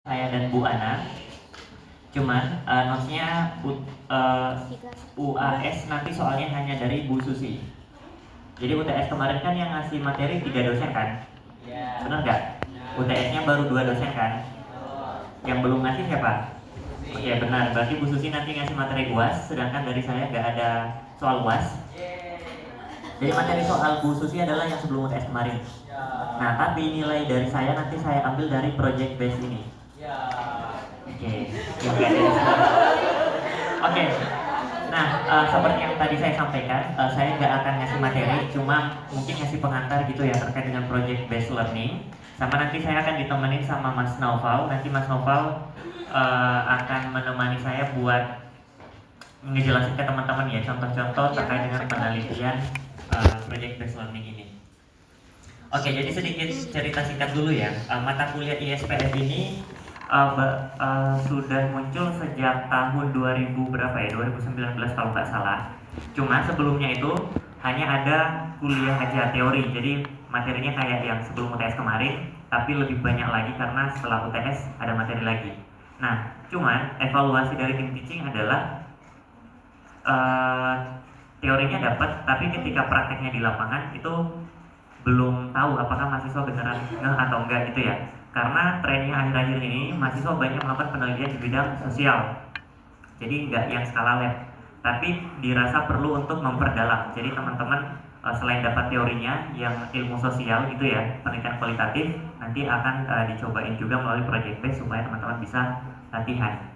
saya dan Bu Ana. Cuman notes-nya UAS nanti soalnya hanya dari Bu Susi. Jadi UTS kemarin kan yang ngasih materi 3 dosen kan? Iya. Benar nggak? UTS-nya baru 2 dosen kan? Yang belum ngasih siapa? Oke, benar. Berarti Bu Susi nanti ngasih materi UAS, sedangkan dari saya nggak ada soal UAS. Jadi materi soal Bu Susi adalah yang sebelum UTS kemarin. Nah, tapi nilai dari saya nanti saya ambil dari project base ini. Oke. Oke. Nah, seperti yang tadi saya sampaikan, saya nggak akan ngasih materi, cuma mungkin ngasih pengantar gitu ya terkait dengan project based learning. Sama nanti saya akan ditemenin sama Mas Naufal. Nanti Mas Naufal akan menemani saya buat ngejelasin ke teman-teman ya contoh-contoh terkait dengan penelitian project based learning ini. Oke, jadi sedikit cerita singkat dulu ya. Mata kuliah ISPS ini sudah muncul sejak tahun 2000 berapa ya? 2019 kalau nggak salah. Cuma sebelumnya itu hanya ada kuliah aja teori. Jadi materinya kayak yang sebelum UTS kemarin, tapi lebih banyak lagi karena setelah UTS ada materi lagi. Nah, cuman evaluasi dari tim teaching adalah teorinya dapat, tapi ketika prakteknya di lapangan itu belum tahu apakah mahasiswa beneran ngeh atau enggak gitu ya. Karena trennya akhir-akhir ini mahasiswa banyak melakukan penelitian di bidang sosial. Jadi enggak yang skala lab, tapi dirasa perlu untuk memperdalam. Jadi teman-teman selain dapat teorinya yang ilmu sosial gitu ya, penelitian kualitatif, nanti akan dicobain juga melalui project base supaya teman-teman bisa latihan.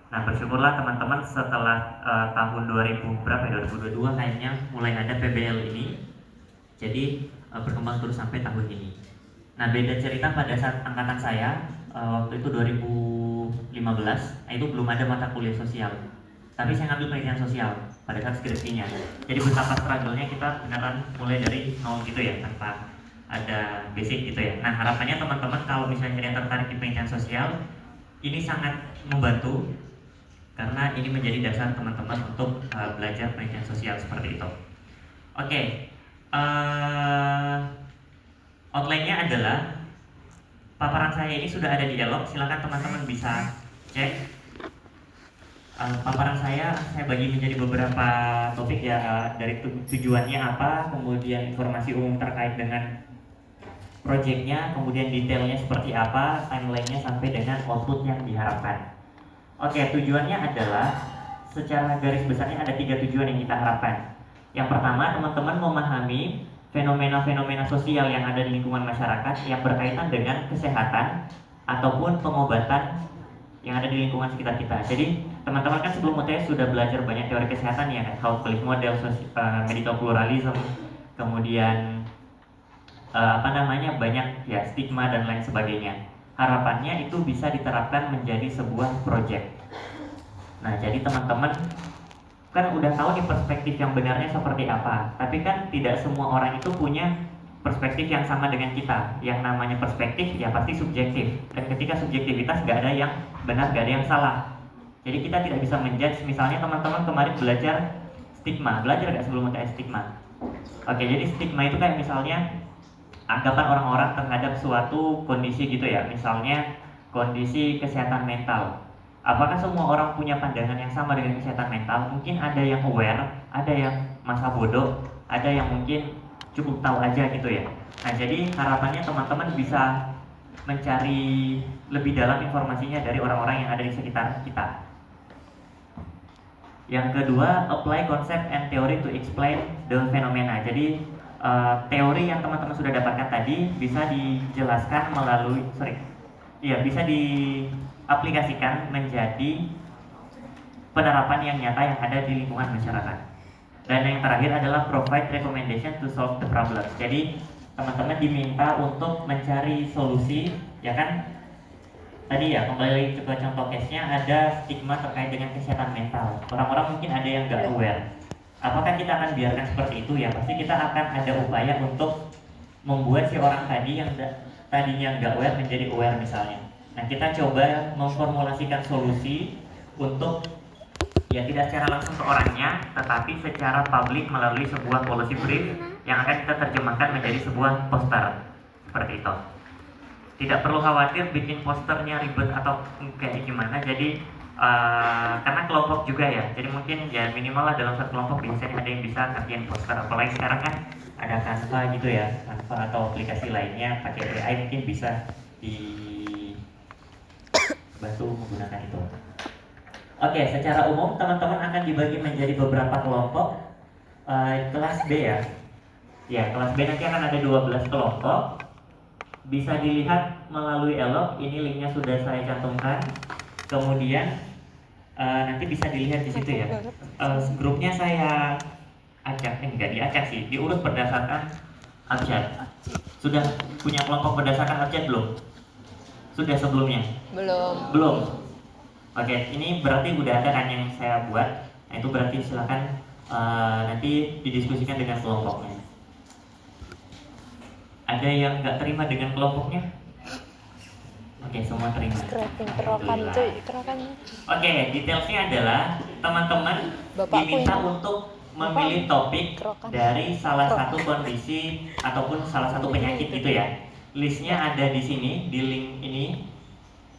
Nah, bersyukurlah teman-teman setelah tahun 2000 berapa ya, 2022 kayaknya mulai ada PBL ini. Jadi berkembang terus sampai tahun ini. Nah, beda cerita pada saat angkatan saya waktu itu 2015, itu belum ada mata kuliah sosial. Tapi saya ngambil penelitian sosial pada saat skripsinya. Jadi betapa struggle-nya kita beneran mulai dari nol gitu ya, tanpa ada basic gitu ya. Nah, harapannya teman-teman kalau misalnya ada yang tertarik di penelitian sosial, ini sangat membantu karena ini menjadi dasar teman-teman untuk belajar penelitian sosial seperti itu. Oke. Outline-nya adalah paparan saya ini sudah ada di Elok. Silakan teman-teman bisa cek. Paparan saya bagi menjadi beberapa topik ya, dari tujuannya apa, kemudian informasi umum terkait dengan proyeknya, kemudian detailnya seperti apa, timeline-nya sampai dengan output yang diharapkan. Oke, tujuannya adalah secara garis besarnya ada 3 tujuan yang kita harapkan. Yang pertama, teman-teman memahami fenomena-fenomena sosial yang ada di lingkungan masyarakat yang berkaitan dengan kesehatan ataupun pengobatan yang ada di lingkungan sekitar kita. Jadi teman-teman kan sebelum UTS sudah belajar banyak teori kesehatan ya, health belief model, medical pluralism, kemudian banyak ya stigma dan lain sebagainya. Harapannya itu bisa diterapkan menjadi sebuah project. Nah, jadi teman-teman kan udah tahu nih perspektif yang benarnya seperti apa, tapi kan tidak semua orang itu punya perspektif yang sama dengan kita. Yang namanya perspektif ya pasti subjektif, dan ketika subjektivitas gak ada yang benar, gak ada yang salah. Jadi kita tidak bisa menjudge. Misalnya teman-teman kemarin belajar stigma, belajar gak sebelum UTS stigma? Oke, jadi stigma itu kayak misalnya anggapan orang-orang terhadap suatu kondisi gitu ya, misalnya kondisi kesehatan mental. Apakah semua orang punya pandangan yang sama dengan kesehatan mental? Mungkin ada yang aware, ada yang masa bodoh, ada yang mungkin cukup tahu aja gitu ya. Nah, jadi harapannya teman-teman bisa mencari lebih dalam informasinya dari orang-orang yang ada di sekitar kita. Yang kedua, apply concept and theory to explain the phenomena. Jadi teori yang teman-teman sudah dapatkan tadi bisa dijelaskan melalui, bisa diaplikasikan menjadi penerapan yang nyata yang ada di lingkungan masyarakat. Dan yang terakhir adalah provide recommendation to solve the problem. Jadi teman-teman diminta untuk mencari solusi, ya kan? Tadi ya, kembali lagi ke contoh case-nya, ada stigma terkait dengan kesehatan mental. Orang-orang mungkin ada yang nggak aware. Apakah kita akan biarkan seperti itu? Ya pasti kita akan ada upaya untuk membuat si orang tadi yang tadinya nggak aware menjadi aware misalnya. Nah, kita coba memformulasikan solusi untuk ya tidak secara langsung ke orangnya, tetapi secara publik melalui sebuah policy brief yang akan kita terjemahkan menjadi sebuah poster seperti itu. tidak perlu khawatir bikin posternya ribet atau kayak gimana. Jadi karena kelompok juga ya, jadi mungkin ya minimal lah dalam satu kelompok biasanya ada yang bisa ngerjain poster. Apalagi sekarang kan ada Canva gitu ya, Canva atau aplikasi lainnya pakai AI mungkin bisa dibantu menggunakan itu. Oke, secara umum teman-teman akan dibagi menjadi beberapa kelompok. Kelas B ya. Ya, kelas B nanti akan ada 12 kelompok. Bisa dilihat melalui Elok, ini linknya sudah saya cantumkan. Kemudian nanti bisa dilihat di situ ya. Grupnya saya acak, enggak diacak sih, diurut berdasarkan abjad. Sudah punya kelompok berdasarkan abjad belum? Sudah sebelumnya? Belum. Oke, ini berarti udah ada kan yang saya buat. Nah, itu berarti silakan nanti didiskusikan dengan kelompoknya. Ada yang nggak terima dengan kelompoknya? Oke, semua terima. Oke, detailsnya adalah teman-teman diminta untuk memilih topik dari salah satu kondisi ataupun salah satu penyakit itu ya. Listnya ada di sini, di link ini.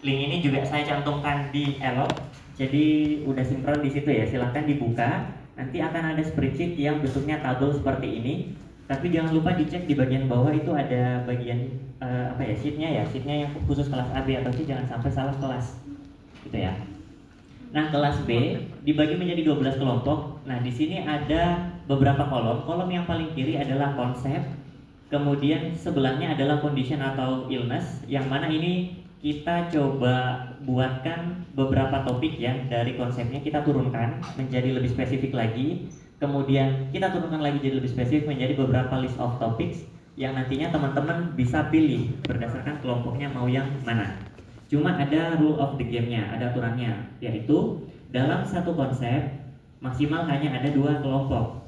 Link ini juga saya cantumkan di Elok. Jadi udah sinkron di situ ya. Silahkan dibuka. Nanti akan ada spreadsheet yang bentuknya tabel seperti ini. Tapi jangan lupa dicek di bagian bawah itu ada bagian sheetnya yang khusus kelas A, B atau C, jangan sampai salah kelas gitu ya. Nah, kelas B dibagi menjadi 12 kelompok. Nah, di sini ada beberapa kolom. Kolom yang paling kiri adalah konsep, kemudian sebelahnya adalah condition atau illness, yang mana ini kita coba buatkan beberapa topik ya dari konsepnya, kita turunkan menjadi lebih spesifik lagi. Kemudian kita turunkan lagi jadi lebih spesifik menjadi beberapa list of topics yang nantinya teman-teman bisa pilih berdasarkan kelompoknya mau yang mana. Cuma ada rule of the game-nya, ada aturannya, yaitu dalam satu konsep maksimal hanya ada 2 kelompok.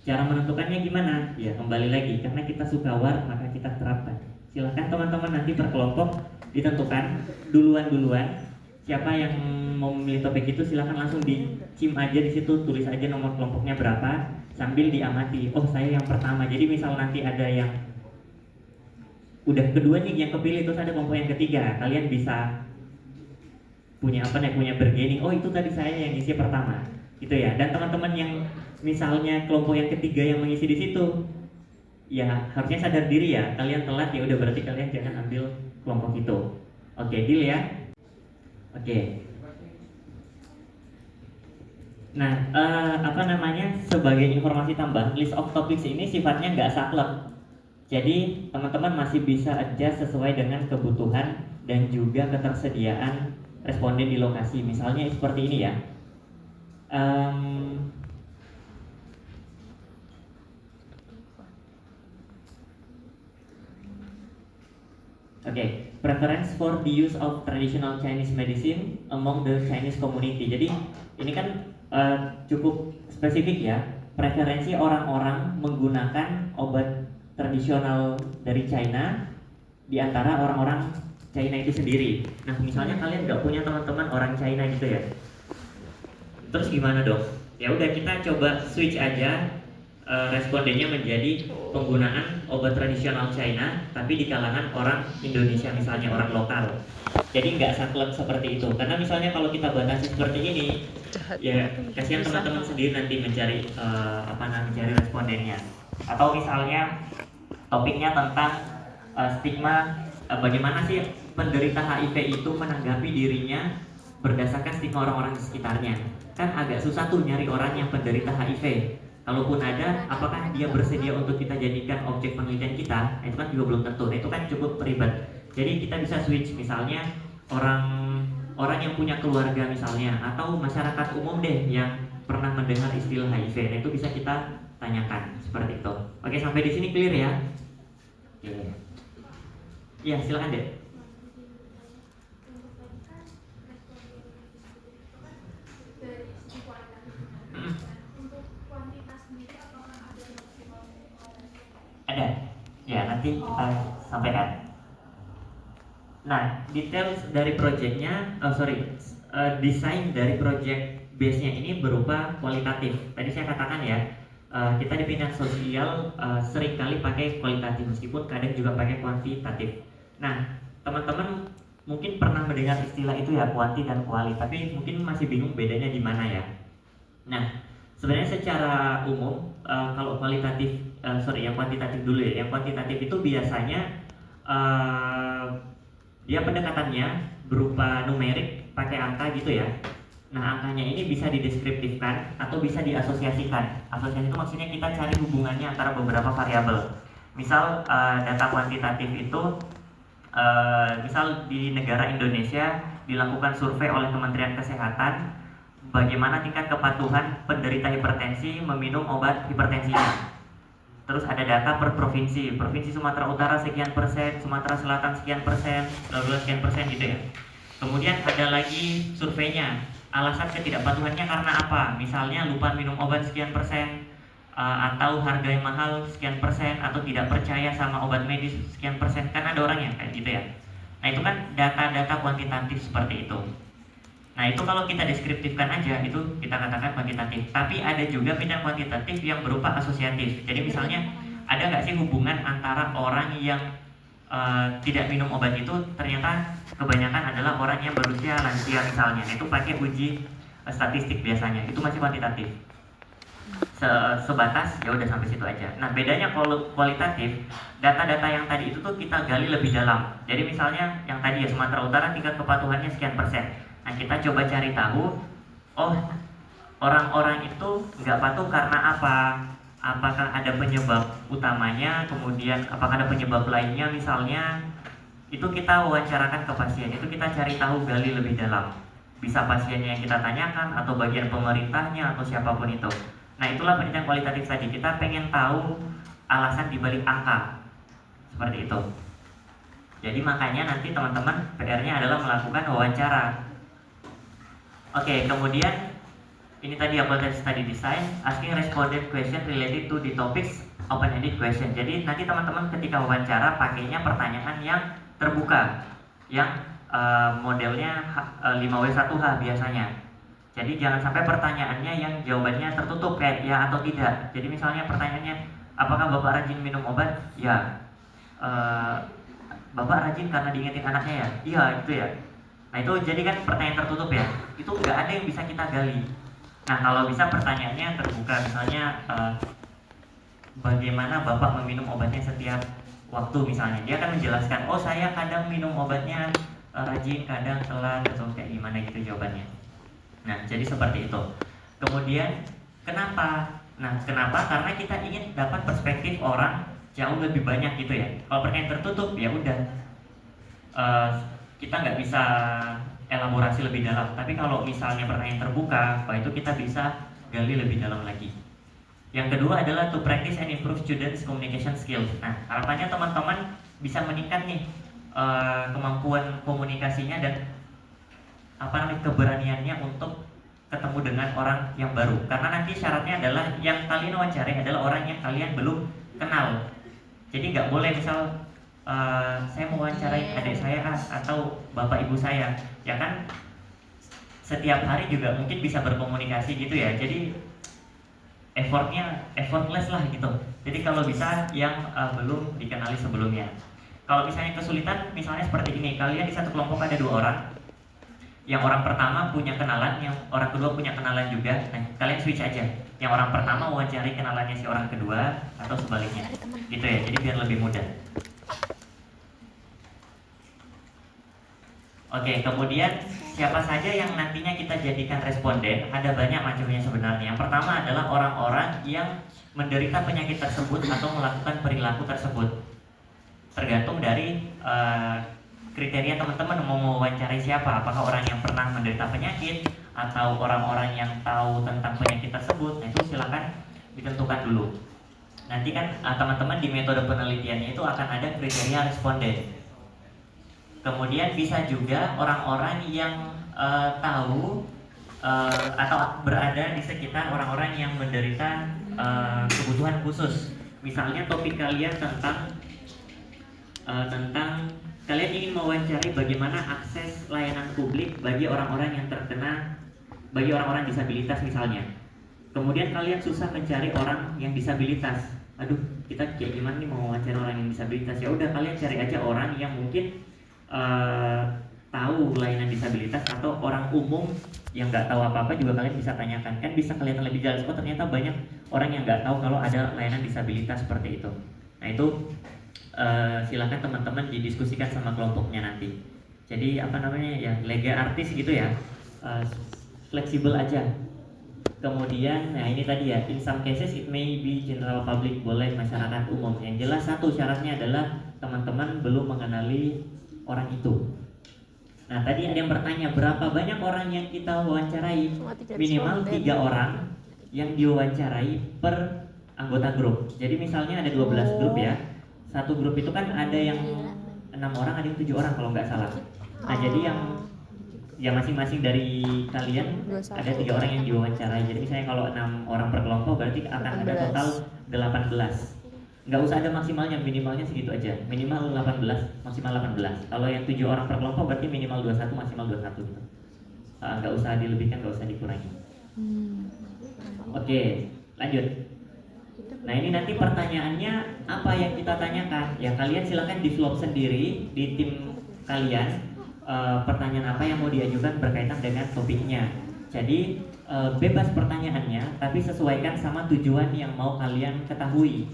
Cara menentukannya gimana? Ya kembali lagi, karena kita suka war maka kita terapkan. Silahkan teman-teman nanti per kelompok ditentukan duluan. Siapa yang mau memilih topik itu silahkan langsung di-cim aja di situ, tulis aja nomor kelompoknya berapa sambil diamati. Oh, saya yang pertama. Jadi misal nanti ada yang udah kedua nih yang kepilih, terus ada kelompok yang ketiga, kalian bisa punya punya bargaining. Oh, itu tadi saya yang isi pertama. Gitu ya. Dan teman-teman yang misalnya kelompok yang ketiga yang mengisi di situ, ya harusnya sadar diri ya. Kalian telat ya udah berarti kalian jangan ambil kelompok itu. Oke, deal ya. Oke. Nah, sebagai informasi tambahan, list of topics ini sifatnya nggak saklek. Jadi teman-teman masih bisa adjust sesuai dengan kebutuhan dan juga ketersediaan responden di lokasi. Misalnya seperti ini ya. Oke, preference for the use of traditional Chinese medicine among the Chinese community. Jadi ini kan cukup spesifik ya. Preferensi orang-orang menggunakan obat tradisional dari China di antara orang-orang China itu sendiri. Nah, misalnya kalian nggak punya teman-teman orang China gitu ya. Terus gimana dong? Ya udah kita coba switch aja respondennya menjadi penggunaan obat tradisional China tapi di kalangan orang Indonesia, misalnya orang lokal. Jadi nggak saklek seperti itu, karena misalnya kalau kita batasi seperti ini ya kasihan teman-teman sendiri nanti mencari mencari respondennya. Atau misalnya topiknya tentang stigma, bagaimana sih penderita HIV itu menanggapi dirinya berdasarkan stigma orang-orang di sekitarnya. Kan agak susah tuh nyari orang yang penderita HIV. Kalaupun ada, apakah dia bersedia untuk kita jadikan objek penelitian kita? Itu kan juga belum tentu. Nah, itu kan cukup ribet. Jadi kita bisa switch, misalnya orang yang punya keluarga misalnya, atau masyarakat umum deh yang pernah mendengar istilah HIV. Nah, itu bisa kita tanyakan seperti itu. Oke, sampai di sini clear ya? Ya, silakan deh. Ada, ya nanti kita sampaikan. Nah, details dari projectnya, desain dari project base-nya ini berupa kualitatif. Tadi saya katakan ya, kita di bidang sosial seringkali pakai kualitatif meskipun kadang juga pakai kuantitatif. Nah, teman-teman mungkin pernah mendengar istilah itu ya, kuanti dan kuali, tapi mungkin masih bingung bedanya di mana ya. Nah, sebenarnya secara umum kalau kualitatif, yang kuantitatif dulu ya. Yang kuantitatif itu biasanya eh, dia pendekatannya berupa numerik, pakai angka gitu ya. Nah, angkanya ini bisa dideskriptifkan atau bisa diasosiasikan. Asosiasi itu maksudnya kita cari hubungannya antara beberapa variabel. Misal data kuantitatif itu, misal di negara Indonesia dilakukan survei oleh Kementerian Kesehatan bagaimana tingkat kepatuhan penderita hipertensi meminum obat hipertensinya. Terus ada data per provinsi, Provinsi Sumatera Utara sekian persen, Sumatera Selatan sekian persen, lalu sekian persen gitu ya. Kemudian ada lagi surveinya, alasan ketidakpatuhannya karena apa? Misalnya lupa minum obat sekian persen, atau harga yang mahal sekian persen, atau tidak percaya sama obat medis sekian persen. Kan ada orang yang kayak gitu ya. Nah itu kan data-data kuantitatif seperti itu. Nah itu kalau kita deskriptifkan aja itu kita katakan kuantitatif. Tapi ada juga bidang kuantitatif yang berupa asosiatif. Jadi misalnya ada nggak sih hubungan antara orang yang tidak minum obat itu ternyata kebanyakan adalah orang yang berusia lansia misalnya. Itu pakai uji statistik biasanya. Itu masih kuantitatif. Sebatas ya udah sampai situ aja. Nah bedanya kalau kualitatif, data-data yang tadi itu tuh kita gali lebih dalam. Jadi misalnya yang tadi ya Sumatera Utara tingkat kepatuhannya sekian persen. Nah kita coba cari tahu, oh orang-orang itu nggak patuh karena apa? Apakah ada penyebab utamanya, kemudian apakah ada penyebab lainnya misalnya? Itu kita wawancarakan ke pasien, itu kita cari tahu, gali lebih dalam. Bisa pasiennya yang kita tanyakan, atau bagian pemerintahnya, atau siapapun itu. Nah itulah penelitian kualitatif tadi, kita pengen tahu alasan dibalik angka. Seperti itu. Jadi makanya nanti teman-teman PR-nya adalah melakukan wawancara. Oke, kemudian ini tadi qualitative study design, asking respondent question related to the topics open-ended question. Jadi nanti teman-teman ketika wawancara pakainya pertanyaan yang terbuka, yang modelnya 5W1H biasanya. Jadi jangan sampai pertanyaannya yang jawabannya tertutup kayak ya atau tidak. Jadi misalnya pertanyaannya, apakah Bapak rajin minum obat? Ya. Bapak rajin karena diingetin anaknya ya? Iya, itu ya. Nah itu jadi kan pertanyaan tertutup ya. Itu nggak ada yang bisa kita gali. Nah kalau bisa pertanyaannya terbuka, misalnya bagaimana Bapak meminum obatnya setiap waktu misalnya. Dia akan menjelaskan, oh saya kadang minum obatnya rajin, kadang telat, atau kayak gimana gitu jawabannya. Nah jadi seperti itu. Kemudian kenapa? Nah kenapa? Karena kita ingin dapat perspektif orang jauh lebih banyak gitu ya. Kalau pertanyaan tertutup ya udah, kita nggak bisa elaborasi lebih dalam. Tapi kalau misalnya pertanyaan terbuka, itu kita bisa gali lebih dalam lagi. Yang kedua adalah to practice and improve students communication skills. Nah, harapannya teman-teman bisa meningkat nih kemampuan komunikasinya dan keberaniannya untuk ketemu dengan orang yang baru. Karena nanti syaratnya adalah yang kalian wawancari adalah orang yang kalian belum kenal. Jadi nggak boleh misal saya mau wawancarai adik saya atau bapak ibu saya, ya kan setiap hari juga mungkin bisa berkomunikasi gitu ya. Jadi effortless lah gitu. Jadi kalau bisa yang belum dikenali sebelumnya. Kalau misalnya kesulitan, misalnya seperti ini, kalian di satu kelompok ada 2 orang. Yang orang pertama punya kenalan, yang orang kedua punya kenalan juga. Nah, kalian switch aja. Yang orang pertama wawancari kenalannya si orang kedua atau sebaliknya. Gitu ya. Jadi biar lebih mudah. Oke, kemudian siapa saja yang nantinya kita jadikan responden? Ada banyak macamnya sebenarnya. Yang pertama adalah orang-orang yang menderita penyakit tersebut atau melakukan perilaku tersebut. Tergantung dari kriteria teman-teman mau mewawancarai siapa. Apakah orang yang pernah menderita penyakit atau orang-orang yang tahu tentang penyakit tersebut? Nah itu silakan ditentukan dulu. Nanti kan teman-teman di metode penelitiannya itu akan ada kriteria responden. Kemudian bisa juga orang-orang yang tahu atau berada di sekitar orang-orang yang menderita kebutuhan khusus. Misalnya topik kalian tentang kalian ingin mewawancari bagaimana akses layanan publik bagi orang-orang yang terkena, bagi orang-orang disabilitas misalnya. Kemudian kalian susah mencari orang yang disabilitas. Aduh, kita kayak gimana nih mau wawancara orang yang disabilitas. Ya udah, kalian cari aja orang yang mungkin tahu layanan disabilitas, atau orang umum yang nggak tahu apa-apa juga kalian bisa tanyakan, kan bisa kelihatan lebih jelas, oh ternyata banyak orang yang nggak tahu kalau ada layanan disabilitas seperti itu. Nah itu silakan teman-teman didiskusikan sama kelompoknya nanti. Jadi apa namanya ya, lega artis gitu ya, fleksibel aja. Kemudian, nah ini tadi ya, in some cases it may be general public, boleh masyarakat umum. Yang jelas satu syaratnya adalah teman-teman belum mengenali orang itu. Nah tadi ada yang bertanya berapa banyak orang yang kita wawancarai. Minimal 3 orang yang diwawancarai per anggota grup. Jadi misalnya ada 12 grup ya, satu grup itu kan ada yang 6 orang, ada yang 7 orang kalau nggak salah. Nah jadi yang ya masing-masing dari kalian ada 3 orang yang diwawancarai. Jadi misalnya kalau 6 orang per kelompok berarti akan ada total 18. Nggak usah ada maksimalnya, minimalnya segitu aja. Minimal 18, maksimal 18. Kalau yang 7 orang per kelompok berarti minimal 21, maksimal 21 gitu. Nggak usah dilebihkan, nggak usah dikurangi. Oke, lanjut. Nah ini nanti pertanyaannya apa yang kita tanyakan? Ya kalian silakan develop sendiri di tim kalian. Pertanyaan apa yang mau diajukan berkaitan dengan topiknya. Jadi bebas pertanyaannya, tapi sesuaikan sama tujuan yang mau kalian ketahui.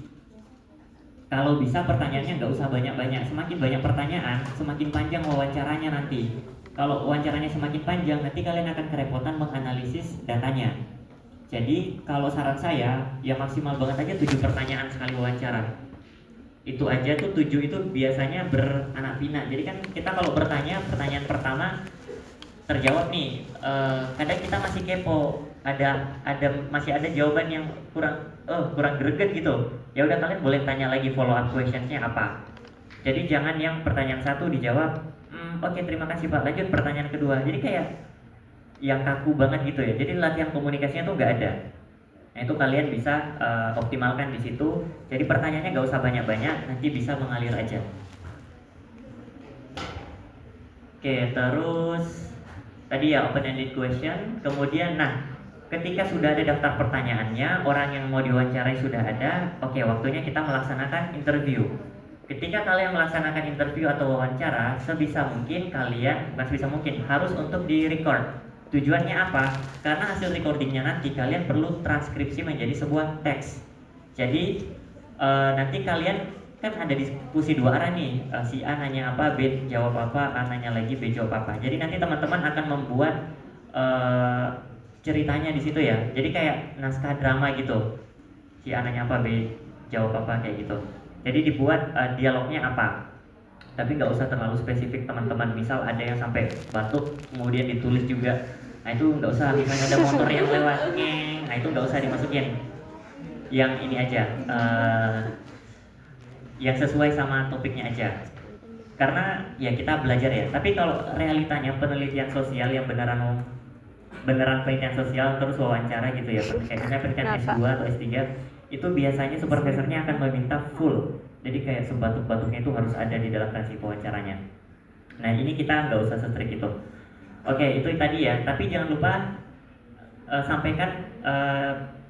Kalau bisa pertanyaannya nggak usah banyak-banyak. Semakin banyak pertanyaan, semakin panjang wawancaranya nanti. Kalau wawancaranya semakin panjang, nanti kalian akan kerepotan menganalisis datanya. Jadi kalau saran saya, ya maksimal banget aja 7 pertanyaan sekali wawancara. Itu aja tuh 7 itu biasanya beranak pinak. Jadi kan kita kalau bertanya, pertanyaan pertama terjawab nih, kadang kita masih kepo, masih ada jawaban yang kurang greget gitu. Ya udah, kalian boleh tanya lagi follow up questionsnya apa. Jadi jangan yang pertanyaan satu dijawab, oke, terima kasih Pak, lanjut pertanyaan kedua. Jadi kayak yang kaku banget gitu ya. Jadi latihan komunikasinya tuh nggak ada. Nah itu kalian bisa optimalkan di situ. Jadi pertanyaannya nggak usah banyak-banyak, nanti bisa mengalir aja. Oke, terus tadi ya open-ended question. Kemudian, nah ketika sudah ada daftar pertanyaannya, orang yang mau diwawancarai sudah ada. Oke, waktunya kita melaksanakan interview. Ketika kalian melaksanakan interview atau wawancara, sebisa mungkin kalian, bukan sebisa mungkin, harus untuk di-record. Tujuannya apa? Karena hasil recordingnya nanti kalian perlu transkripsi menjadi sebuah teks. Jadi nanti kalian kan ada diskusi 2 arah nih, si A nanya apa, B jawab apa, A nanya lagi, B jawab apa. Jadi nanti teman-teman akan membuat ceritanya di situ ya. Jadi kayak naskah drama gitu. Si A nanya apa, B jawab apa, kayak gitu. Jadi dibuat dialognya apa. Tapi nggak usah terlalu spesifik teman-teman. Misal ada yang sampai batuk kemudian ditulis juga, nah itu nggak usah. Misalnya ada motor yang lewat, nah itu nggak usah dimasukin. Yang ini aja, yang sesuai sama topiknya aja. Karena ya kita belajar ya. Tapi kalau realitanya penelitian sosial yang beneran penelitian sosial terus wawancara gitu ya, kayak misalnya penelitian S2 atau S3, itu biasanya supervisornya akan meminta full. Jadi kayak sebatuk-batuknya itu harus ada di dalam transkrip wawancaranya. Nah ini kita nggak usah se-strict itu. Oke, itu tadi ya. Tapi jangan lupa sampaikan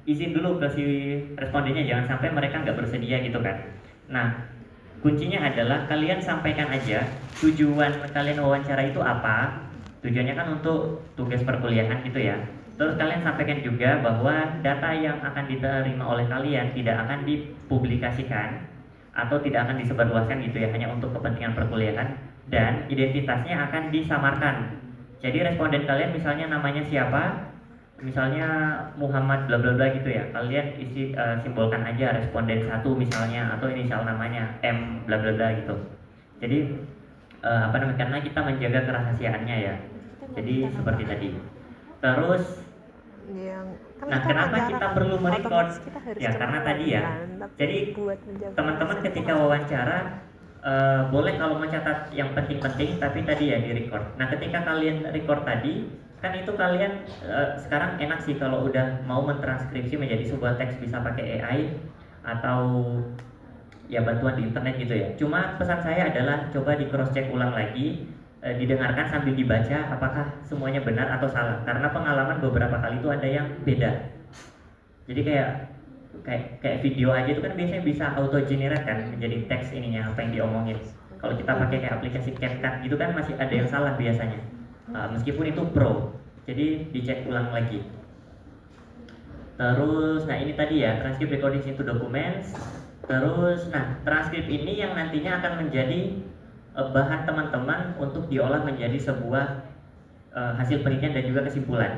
izin dulu ke si respondennya, jangan sampai mereka nggak bersedia gitu kan. Nah kuncinya adalah kalian sampaikan aja tujuan kalian wawancara itu apa. Tujuannya kan untuk tugas perkuliahan gitu ya. Terus kalian sampaikan juga bahwa data yang akan diterima oleh kalian tidak akan dipublikasikan atau tidak akan disebarluaskan gitu ya, hanya untuk kepentingan perkuliahan, dan identitasnya akan disamarkan. Jadi responden kalian misalnya namanya siapa, misalnya Muhammad bla bla bla gitu ya, kalian isi simbolkan aja responden 1 misalnya, atau inisial namanya M bla bla bla gitu. Jadi karena kita menjaga kerahasiaannya ya. Jadi seperti tadi. Terus nah kenapa kita perlu merecord? Ya karena tadi ya. Jadi teman-teman ketika wawancara boleh kalau mencatat yang penting-penting, tapi tadi ya di record. Nah ketika kalian record tadi, kan itu kalian sekarang enak sih kalau udah mau mentranskripsi menjadi sebuah teks, bisa pakai AI atau ya bantuan di internet gitu ya. Cuma pesan saya adalah coba di cross check ulang lagi, didengarkan sambil dibaca apakah semuanya benar atau salah, karena pengalaman beberapa kali itu ada yang beda. Jadi kayak kayak video aja itu kan biasanya bisa auto generate kan menjadi teks ininya apa yang diomongin. Kalau kita pakai kayak aplikasi CapCut gitu kan masih ada yang salah biasanya. Meskipun itu pro, jadi dicek ulang lagi. Terus, nah ini tadi ya transcript recording into documents. Terus, nah transkrip ini yang nantinya akan menjadi bahan teman-teman untuk diolah menjadi sebuah hasil penelitian dan juga kesimpulan.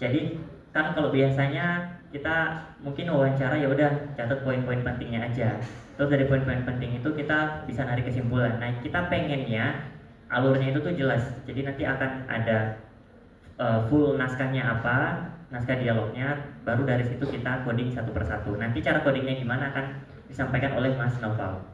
Jadi kan kalau biasanya kita mungkin wawancara ya udah catat poin-poin pentingnya aja. Terus dari poin-poin penting itu kita bisa narik kesimpulan. Nah kita pengennya alurnya itu tuh jelas. Jadi nanti akan ada full naskahnya apa, naskah dialognya, baru dari situ kita coding satu persatu. Nanti cara codingnya gimana akan disampaikan oleh Mas Noval.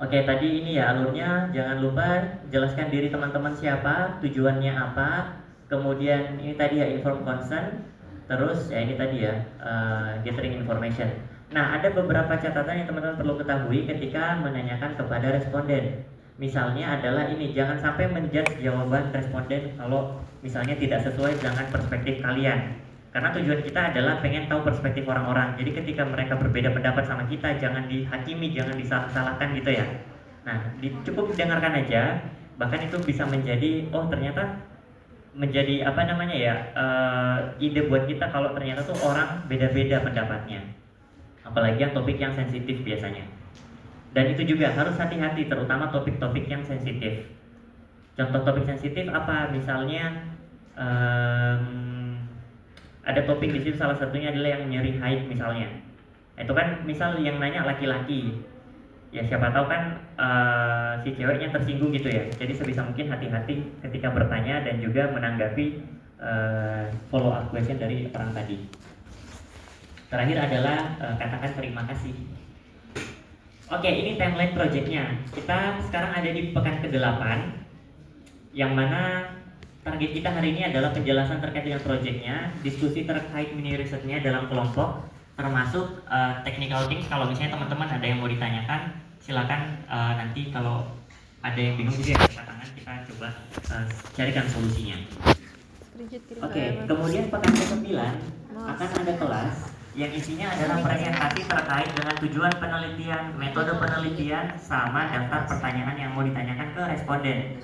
Oke, tadi ini ya alurnya, jangan lupa jelaskan diri teman-teman siapa, tujuannya apa, kemudian ini tadi ya inform consent, terus ya ini tadi ya gathering information. Nah, ada beberapa catatan yang teman-teman perlu ketahui ketika menanyakan kepada responden. Misalnya adalah ini, jangan sampai menjudge jawaban responden kalau misalnya tidak sesuai dengan perspektif kalian. Karena tujuan kita adalah pengen tahu perspektif orang-orang. Jadi ketika mereka berbeda pendapat sama kita, jangan dihakimi, jangan disalahkan gitu ya. Nah, cukup didengarkan aja. Bahkan itu bisa menjadi, oh ternyata menjadi apa namanya ya, ide buat kita kalau ternyata tuh orang beda-beda pendapatnya. Apalagi yang topik yang sensitif biasanya. Dan itu juga harus hati-hati, terutama topik-topik yang sensitif. Contoh topik sensitif apa? Misalnya ada topik di situ, salah satunya adalah yang nyeri haid misalnya. Itu kan misal yang nanya laki-laki, ya siapa tahu kan si ceweknya tersinggung gitu ya. Jadi sebisa mungkin hati-hati ketika bertanya dan juga menanggapi follow up question dari orang tadi. Terakhir adalah katakan terima kasih. Oke, ini timeline projectnya. Kita sekarang ada di pekan ke-8, yang mana target kita hari ini adalah penjelasan terkait dengan proyeknya, diskusi terkait mini risetnya dalam kelompok, termasuk technical things. Kalau misalnya teman-teman ada yang mau ditanyakan, silakan nanti kalau ada yang bingung juga ya, angkat tangan, kita coba carikan solusinya. Oke, kemudian pekan ke-9 akan ada kelas yang isinya adalah presentasi terkait dengan tujuan penelitian, metode penelitian, sama daftar pertanyaan yang mau ditanyakan ke responden.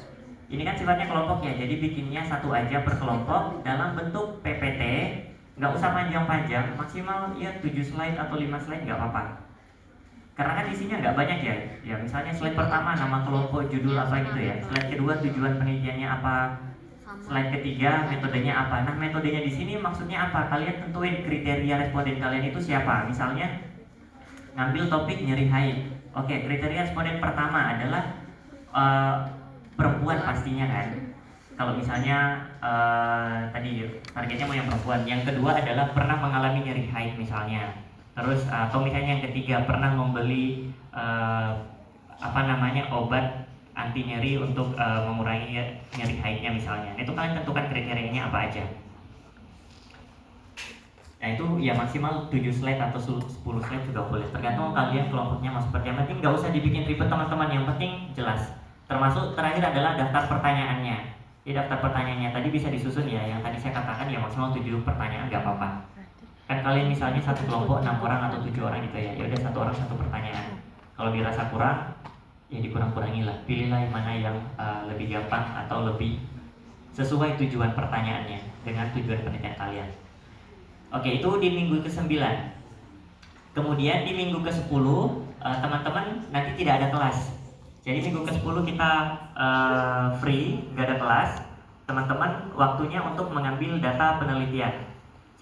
Ini kan sifatnya kelompok ya, jadi bikinnya satu aja per kelompok dalam bentuk PPT, nggak usah panjang-panjang, maksimal ya 7 slide atau 5 slide nggak apa-apa. Karena kan isinya nggak banyak ya, misalnya slide pertama nama kelompok, judul apa gitu ya, slide kedua tujuan penelitiannya apa, slide ketiga metodenya apa. Nah metodenya di sini maksudnya apa? Kalian tentuin kriteria responden kalian itu siapa. Misalnya ngambil topik nyeri haid. Oke, kriteria responden pertama adalah perempuan pastinya kan. Kalau misalnya tadi targetnya mau yang perempuan. Yang kedua adalah pernah mengalami nyeri haid misalnya. Terus atau misalnya yang ketiga pernah membeli obat anti nyeri untuk mengurangi nyeri haidnya misalnya. Nah, itu kalian tentukan kriterianya apa aja. Nah itu ya maksimal 7 slide atau 10 slide juga boleh, tergantung kalian kelompoknya mau seperti. Yang penting nggak usah dibikin ribet teman-teman, yang penting jelas. Termasuk terakhir adalah daftar pertanyaannya. Di daftar pertanyaannya tadi bisa disusun ya, yang tadi saya katakan ya maksimal 7 pertanyaan nggak apa-apa. Kan kalian misalnya satu kelompok 6 orang atau 7 orang gitu ya, ya udah satu orang satu pertanyaan. Kalau dirasa kurang ya dikurang-kurangi lah, pilihlah yang mana yang lebih gampang atau lebih sesuai tujuan pertanyaannya dengan tujuan penelitian kalian. Oke, itu di minggu ke-9. Kemudian di minggu ke-10 teman-teman nanti tidak ada kelas. Jadi minggu ke-10 kita free, nggak ada kelas. Teman-teman waktunya untuk mengambil data penelitian.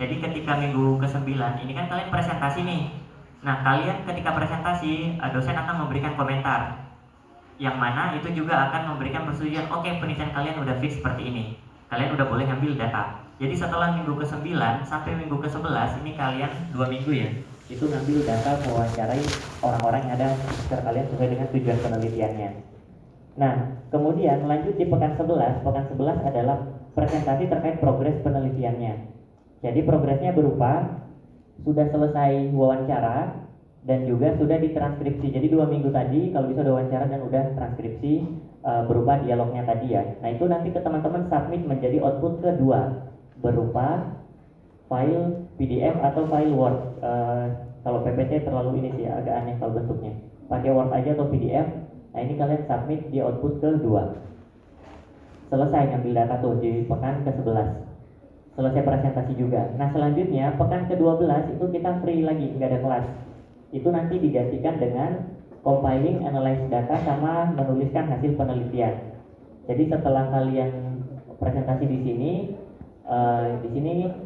Jadi ketika minggu ke-9 ini kan kalian presentasi nih. Nah kalian ketika presentasi dosen akan memberikan komentar, yang mana itu juga akan memberikan persetujuan. Oke, penelitian kalian udah fix seperti ini, kalian udah boleh ngambil data. Jadi setelah minggu ke-9 sampai minggu ke-11 ini kalian 2 minggu ya, itu ngambil data, mewawancarai orang-orang yang ada sekitar kalian sesuai dengan tujuan penelitiannya. Nah kemudian lanjut di pekan 11. Pekan 11 adalah presentasi terkait progres penelitiannya. Jadi progresnya berupa sudah selesai wawancara dan juga sudah ditranskripsi. Jadi 2 minggu tadi kalau bisa udah wawancara dan udah transkripsi berupa dialognya tadi ya. Nah itu nanti ke teman-teman submit menjadi output kedua berupa file PDF atau file Word. Kalau PPT terlalu ini sih agak aneh kalau bentuknya. Pakai Word aja atau PDF. Nah ini kalian submit di output kedua. Selesai ngambil data tuh di pekan ke-11. Selesai presentasi juga. Nah selanjutnya pekan ke-12 itu kita free lagi, nggak ada kelas. Itu nanti digantikan dengan compiling, analyze data sama menuliskan hasil penelitian. Jadi setelah kalian presentasi di sini,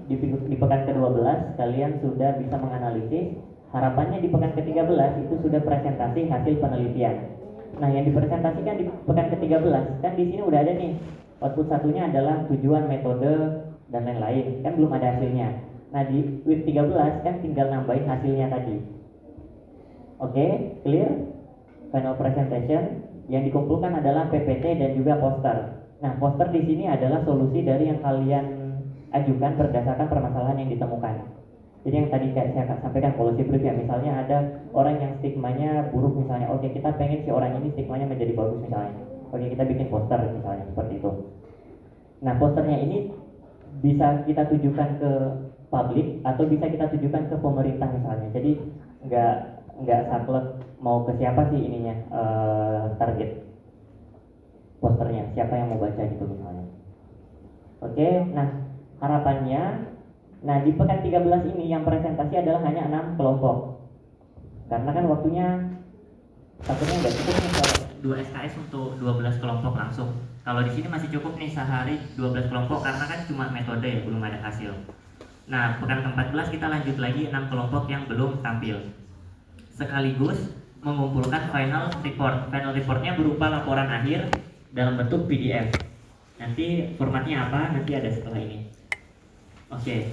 di pekan ke-12 kalian sudah bisa menganalisis. Harapannya di pekan ke-13 itu sudah presentasi hasil penelitian. Nah, yang dipresentasikan di pekan ke-13 kan di sini udah ada nih. Output satunya adalah tujuan, metode, dan lain-lain. Kan belum ada hasilnya. Nah, di week 13 kan tinggal nambahin hasilnya tadi. Oke, clear? Final presentation yang dikumpulkan adalah PPT dan juga poster. Nah, poster di sini adalah solusi dari yang kalian ajukan berdasarkan permasalahan yang ditemukan. Jadi yang tadi kayak saya sampaikan policy brief ya, misalnya ada orang yang stigmanya buruk misalnya, oke kita pengen si orang ini stigmanya menjadi bagus misalnya, oke kita bikin poster misalnya seperti itu. Nah posternya ini bisa kita tujukan ke publik atau bisa kita tujukan ke pemerintah misalnya. Jadi nggak saklek mau ke siapa sih ininya, target posternya siapa yang mau baca gitu misalnya. Oke, nah harapannya, nah di pekan 13 ini yang presentasi adalah hanya 6 kelompok. Karena kan waktunya takutnya nggak cukup nih kalau 2 SKS untuk 12 kelompok langsung. Kalau di sini masih cukup nih sehari 12 kelompok karena kan cuma metode ya, belum ada hasil. Nah, pekan ke-14 kita lanjut lagi 6 kelompok yang belum tampil. Sekaligus mengumpulkan final report. Final reportnya berupa laporan akhir dalam bentuk PDF. Nanti formatnya apa? Nanti ada setelah ini. Oke.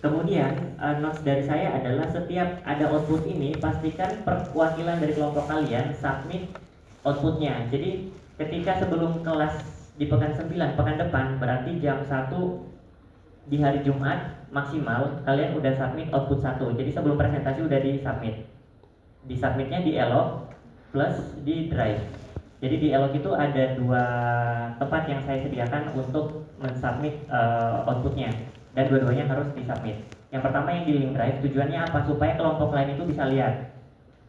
Kemudian notes dari saya adalah setiap ada output ini pastikan perwakilan dari kelompok kalian submit outputnya. Jadi ketika sebelum kelas di pekan 9, pekan depan berarti jam 1 di hari Jumat maksimal kalian udah submit output 1. Jadi sebelum presentasi udah di submit. Di submitnya di Elok plus di Drive. Jadi di Elok itu ada 2 tempat yang saya sediakan untuk mensubmit outputnya. Dan dua-duanya harus disubmit. Yang pertama yang di link drive tujuannya apa? Supaya kelompok lain itu bisa lihat.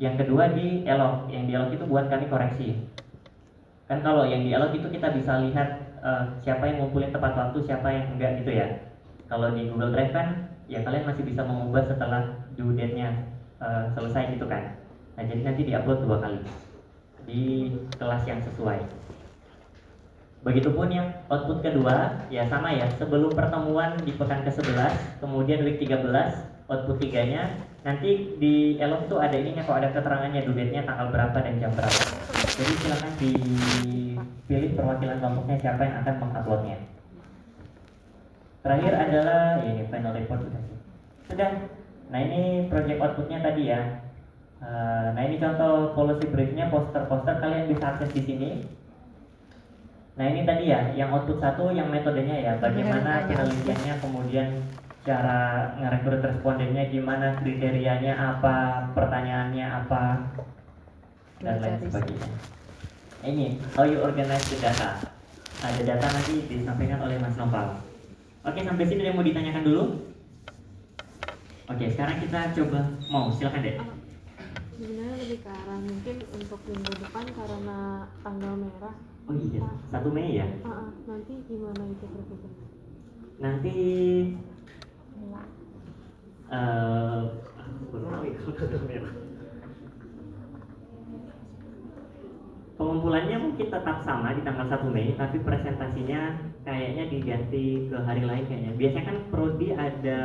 Yang kedua di Elok. Yang di Elok itu buat kami koreksi. Kan kalau yang di Elok itu kita bisa lihat siapa yang ngumpulin tepat waktu, siapa yang enggak gitu ya. Kalau di Google Drive kan ya kalian masih bisa mengubah setelah due date-nya selesai gitu kan. Nah jadi nanti diupload 2 kali di kelas yang sesuai. Begitupun yang output kedua, ya sama ya, sebelum pertemuan di pekan ke-11, kemudian week 13, output 3-nya, nanti di Elok itu ada ininya kok, ada keterangannya, due date-nya tanggal berapa dan jam berapa. Jadi silakan dipilih perwakilan kelompoknya siapa yang akan menguploadnya. Terakhir adalah, ini final report sudah. Nah ini project outputnya tadi ya. Nah ini contoh policy briefnya, poster-poster kalian bisa akses di sini. Nah ini tadi ya, yang output 1 yang metodenya ya, bagaimana penelitiannya, kemudian cara ngerekrut respondennya gimana, kriterianya apa, pertanyaannya apa, dan lain sebagainya. Ini how you organize the data. Ada data nanti disampaikan oleh Mas Noval. Oke, sampai sini ada yang mau ditanyakan dulu? Oke, sekarang kita coba silakan deh. Sebenarnya lebih ke arah mungkin untuk minggu depan karena tanggal merah. Oh iya, 1 Mei ya? Nanti gimana itu Profesor? Nanti pengumpulannya mungkin tetap sama di tanggal 1 Mei, tapi presentasinya kayaknya diganti ke hari lain kayaknya. Biasanya kan Prodi ada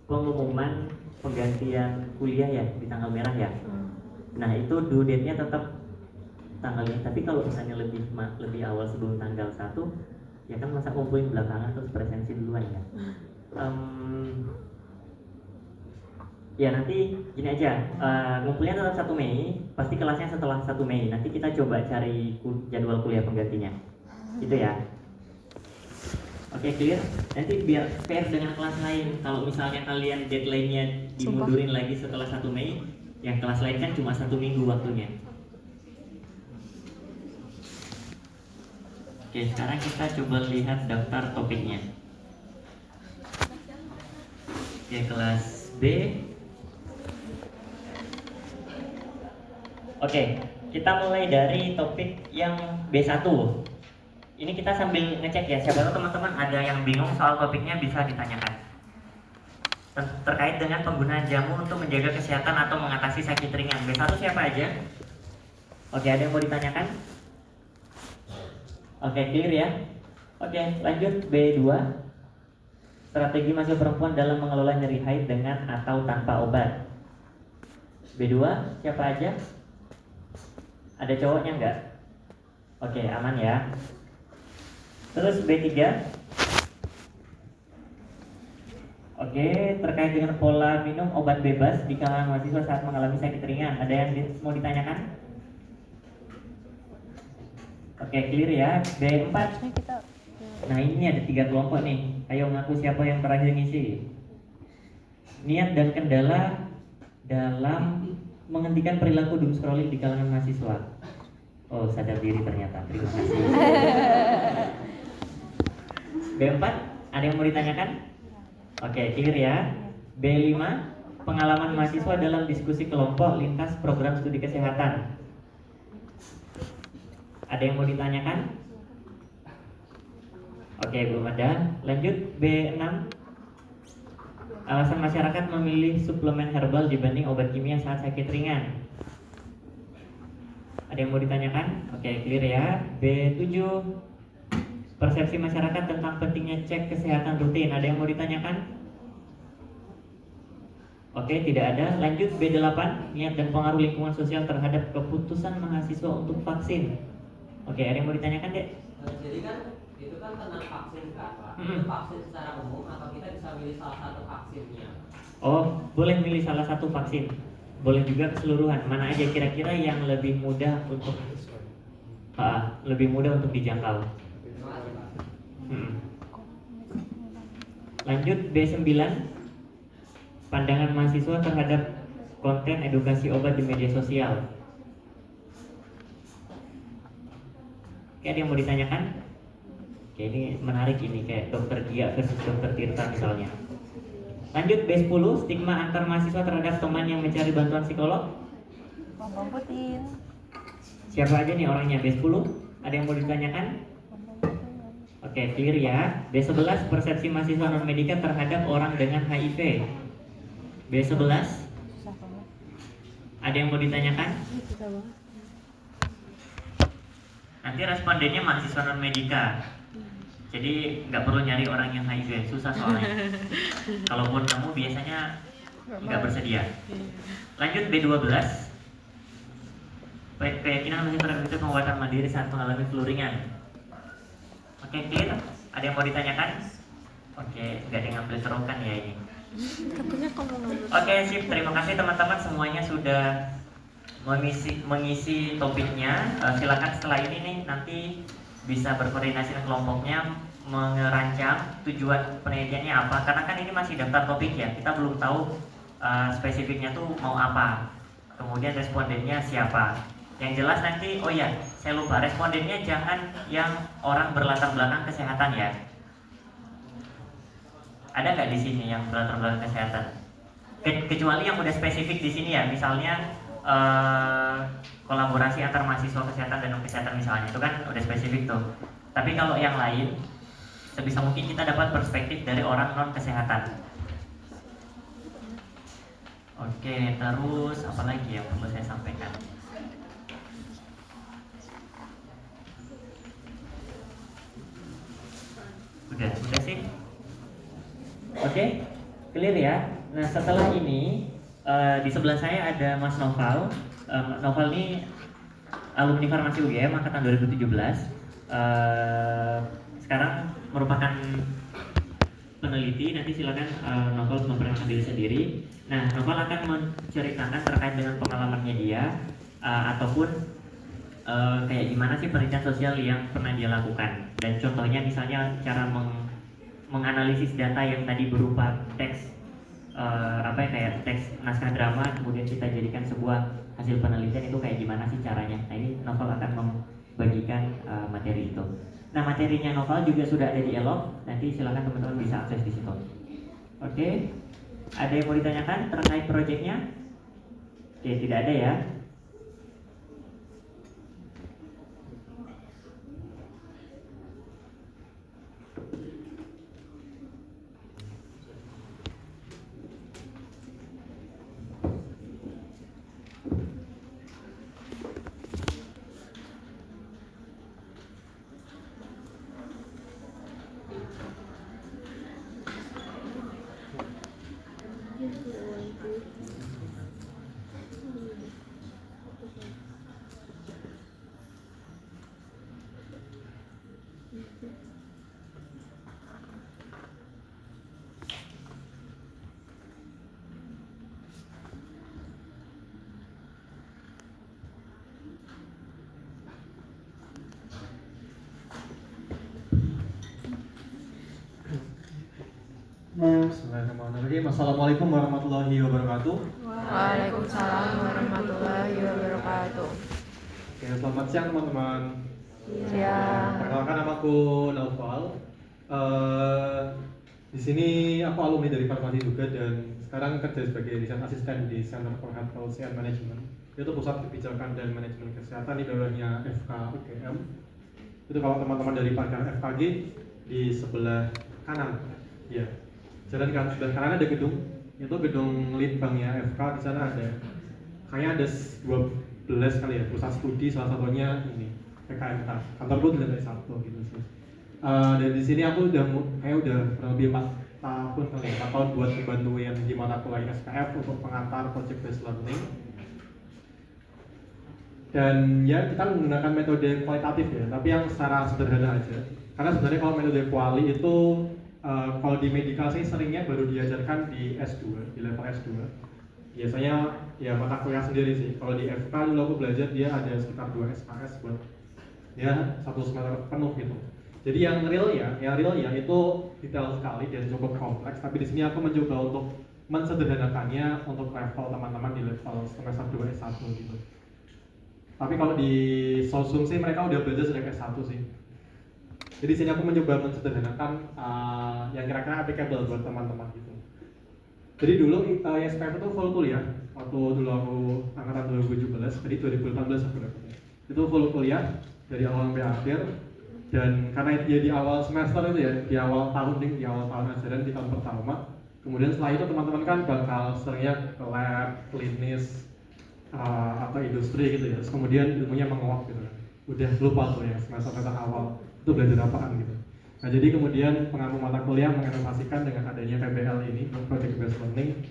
pengumuman penggantian kuliah ya di tanggal merah ya. Nah itu due date-nya tetap tanggalnya, tapi kalau misalnya lebih awal sebelum tanggal 1 ya kan masa ngumpulin belakangan terus presensi duluan ya. Ya nanti gini aja, ngumpulnya tetap 1 Mei, pasti kelasnya setelah 1 Mei. Nanti kita coba cari jadwal kuliah penggantinya, gitu ya. Oke, clear? Nanti biar fair dengan kelas lain. Kalau misalnya kalian deadline-nya dimundurin lagi setelah 1 Mei, yang kelas lain kan cuma 1 minggu waktunya. Oke, sekarang kita coba lihat daftar topiknya. Oke, kelas B. Oke, kita mulai dari topik yang B1. Ini kita sambil ngecek ya, siapa tahu teman-teman ada yang bingung soal topiknya bisa ditanyakan. Terkait dengan penggunaan jamu untuk menjaga kesehatan atau mengatasi sakit ringan. B1 siapa aja? Oke, ada yang mau ditanyakan? Oke, clear ya? Oke, lanjut B2. Strategi mahasiswa perempuan dalam mengelola nyeri haid dengan atau tanpa obat. B2, siapa aja? Ada cowoknya nggak? Oke, aman ya. Terus B3. Oke, terkait dengan pola minum obat bebas di kalangan mahasiswa saat mengalami sakit ringan. Ada yang mau ditanyakan? Oke, clear ya. B4. Nah, ini ada 3 kelompok nih. Ayo ngaku siapa yang terakhir ngisi. Niat dan kendala dalam menghentikan perilaku doom scrolling di kalangan mahasiswa. Oh, sadar diri ternyata. Terima kasih. B4, ada yang mau ditanyakan? Oke, clear ya. B5, pengalaman mahasiswa dalam diskusi kelompok lintas program studi kesehatan. Ada yang mau ditanyakan? Oke, belum ada. Lanjut B6. Alasan masyarakat memilih suplemen herbal dibanding obat kimia saat sakit ringan. Ada yang mau ditanyakan? Oke, clear ya. B7. Persepsi masyarakat tentang pentingnya cek kesehatan rutin. Ada yang mau ditanyakan? Oke, tidak ada. Lanjut B8. Niat dan pengaruh lingkungan sosial terhadap keputusan mahasiswa untuk vaksin. Oke, ada yang mau ditanyakan, Dek? Jadi kan itu kan tentang vaksin kan, Pak. Itu vaksin secara umum atau kita bisa milih salah satu vaksinnya? Oh, boleh milih salah satu vaksin. Boleh juga keseluruhan. Mana aja kira-kira yang lebih mudah untuk dijangkau. Terima kasih, Pak. Lanjut B9. Pandangan mahasiswa terhadap konten edukasi obat di media sosial. Oke, ada yang mau ditanyakan? Oke, ini menarik ini, kayak dokter Gia versus dokter Tirta misalnya. Lanjut B10. Stigma antar mahasiswa terhadap teman yang mencari bantuan psikolog. Bang Putin. Siapa aja nih orangnya? B10. Ada yang mau ditanyakan? Oke, clear ya. B11. Persepsi mahasiswa non-medika terhadap orang dengan HIV. B11. Susah banget. Ada yang mau ditanyakan? Susah banget. Nanti respondennya mahasiswa non-medika. Jadi nggak perlu nyari orang yang HIV, susah soalnya. Kalaupun kamu biasanya nggak bersedia. Lanjut B12. Keyakinan mahasiswa terhadap pengobatan mandiri saat mengalami flu ringan. Oke, clear? Ada yang mau ditanyakan? Oke, nggak ada yang ngambil serokan ya ini. Katanya kamu ngambil. Oke, sip. Terima kasih teman-teman semuanya sudah mengisi topiknya. Silakan setelah ini nih nanti bisa berkoordinasi dengan kelompoknya merancang tujuan penelitiannya apa, karena kan ini masih daftar topik ya, kita belum tahu spesifiknya tuh mau apa, kemudian respondennya siapa. Yang jelas nanti, oh ya saya lupa, respondennya jangan yang orang berlatar belakang kesehatan ya. Ada nggak di sini yang berlatar belakang kesehatan? Kecuali yang udah spesifik di sini ya, misalnya kolaborasi antar mahasiswa kesehatan dan non kesehatan misalnya, itu kan udah spesifik tuh. Tapi kalau yang lain, sebisa mungkin kita dapat perspektif dari orang non kesehatan. Oke, terus apa lagi yang perlu saya sampaikan? Udah sih. Oke, clear ya. Nah setelah ini di sebelah saya ada Mas Noval. Noval ini alumni Farmasi UGM angkatan 2017. Sekarang merupakan peneliti. Nanti silakan Noval memperkenalkan diri sendiri. Nah, Noval akan menceritakan terkait dengan pengalamannya dia ataupun kayak gimana sih penelitian sosial yang pernah dia lakukan. Dan contohnya misalnya cara menganalisis data yang tadi berupa teks kayak teks naskah drama, kemudian kita jadikan sebuah hasil penelitian, itu kayak gimana sih caranya. Nah ini Noval akan membagikan materi itu. Nah materinya Noval juga sudah ada di Elok, nanti silakan teman-teman bisa akses di situ. Oke. Ada yang mau ditanyakan terkait proyeknya? Oke, tidak ada ya. Bismillahirrahmanirrahim. Assalamualaikum warahmatullahi wabarakatuh. Waalaikumsalam warahmatullahi wabarakatuh. Oke, selamat siang teman-teman. Siang. Perkenalkan, namaku Naufal. Di sini aku alumni dari farmasi juga dan sekarang kerja sebagai riset asisten di Center for Health Policy and Management. Itu pusat kebijakan dan manajemen kesehatan di bawahnya FK UGM. Itu kalau teman-teman dari pagar FKG di sebelah kanan, ya. Jalan kan sebelah kanan ada gedung, itu gedung litbangnya FK. Di sana ada, kayaknya ada 12 kali ya pusat studi, salah satunya ini PKMK. Kantor gue di lantai 1 gitu sih. Dan di sini aku udah kurang lebih 4 tahun kali, 4 tahun buat membantuin di mata kuliah SPF untuk pengantar project based learning. Dan ya kita menggunakan metode kualitatif ya, tapi yang secara sederhana aja. Karena sebenarnya kalau metode kuali itu kalau di medical sih seringnya baru diajarkan di S2, di level S2. Biasanya ya mata kuliah sendiri sih. Kalau di FK dulu aku belajar dia ada sekitar 2 SKS buat ya 1 semester penuh gitu. Jadi yang real ya itu detail sekali dan cukup kompleks. Tapi di sini aku mencoba untuk mensederhanakannya untuk level teman-teman di level semester 2 S1 gitu. Tapi kalau di Sosum sih mereka udah belajar sejak S1 sih. Jadi sini aku mencoba mensederhanakan yang kira-kira applicable buat teman-teman gitu. Jadi dulu SPF itu full kuliah. Waktu dulu aku angkatan 2017, jadi 2018 aku dapetnya. Itu full kuliah dari awal sampai akhir. Dan karena dia di awal semester itu ya, di awal tahun ajaran di tahun pertama. Kemudian setelah itu teman-teman kan bakal seringnya ke lab, klinis, atau industri gitu ya. Terus kemudian ilmunya menguap gitu kan. Udah lupa tuh ya semester awal itu belajar apaan gitu. Nah jadi kemudian pengampu mata kuliah menginovasikan dengan adanya PBL ini, Project Based Learning.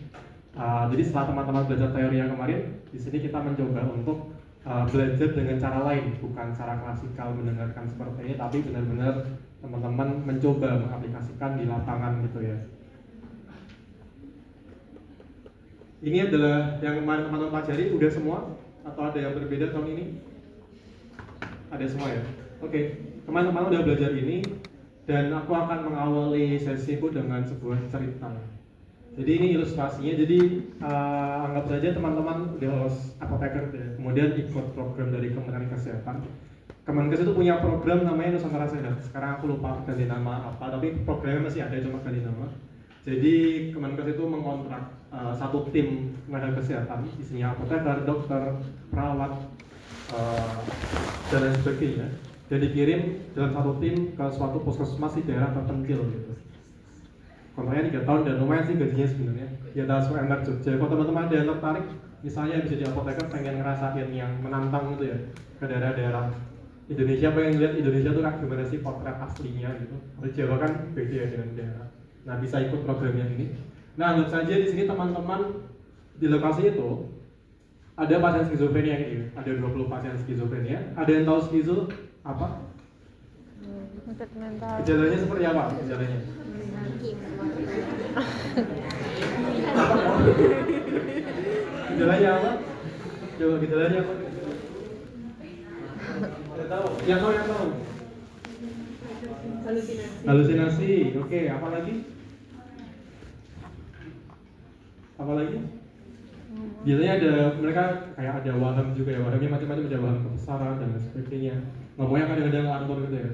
Jadi setelah teman-teman belajar teori yang kemarin, di sini kita mencoba untuk belajar dengan cara lain, bukan cara klasikal mendengarkan seperti ini, tapi benar-benar teman-teman mencoba mengaplikasikan di lapangan gitu ya. Ini adalah yang kemarin teman-teman pelajari, udah semua? Atau ada yang berbeda tahun ini? Ada semua ya? Oke. Teman-teman udah belajar ini dan aku akan mengawali sesiku dengan sebuah cerita. Jadi ini ilustrasinya. Jadi anggap saja teman-teman udah lulus apoteker ya. Kemudian ikut program dari Kementerian Kesehatan. Kemenkes itu punya program namanya Nusantara Sehat. Sekarang aku lupa ganti nama apa, tapi programnya masih ada, cuma ganti nama. Jadi Kemenkes itu mengontrak satu tim tenaga kesehatan, isinya apoteker, dokter, perawat, dan lain sebagainya. Dan dikirim dalam satu tim ke suatu puskesmas di daerah terpencil gitu. Kontraknya 3 tahun dan lumayan sih gajinya sebenarnya. Di atas UMR Jogja. Kalau teman-teman ada yang tertarik, misalnya bisa di apoteker pengen ngerasain yang menantang gitu ya ke daerah-daerah Indonesia, pengen lihat Indonesia tuh kayak gimana sih potret aslinya gitu. Di Jawa kan beda ya dengan daerah. Nah bisa ikut program yang ini. Nah anggap saja di sini teman-teman di lokasi itu ada pasien skizofrenia gitu. Ada 20 pasien skizofrenia. Ada yang tahu skizo apa? Untuk mental. Gejalanya seperti apa? Gejalanya? Gejalanya apa? Coba gejalanya apa? Tidak tahu. Yang tahu. Halusinasi. Oke, apa lagi? Apa lagi? Biasanya ada mereka kayak ada waham juga ya. Wahamnya macam-macam, ada waham kebesaran dan sebagainya. Ngomongnya kadang-kadang ngelantur gitu ya.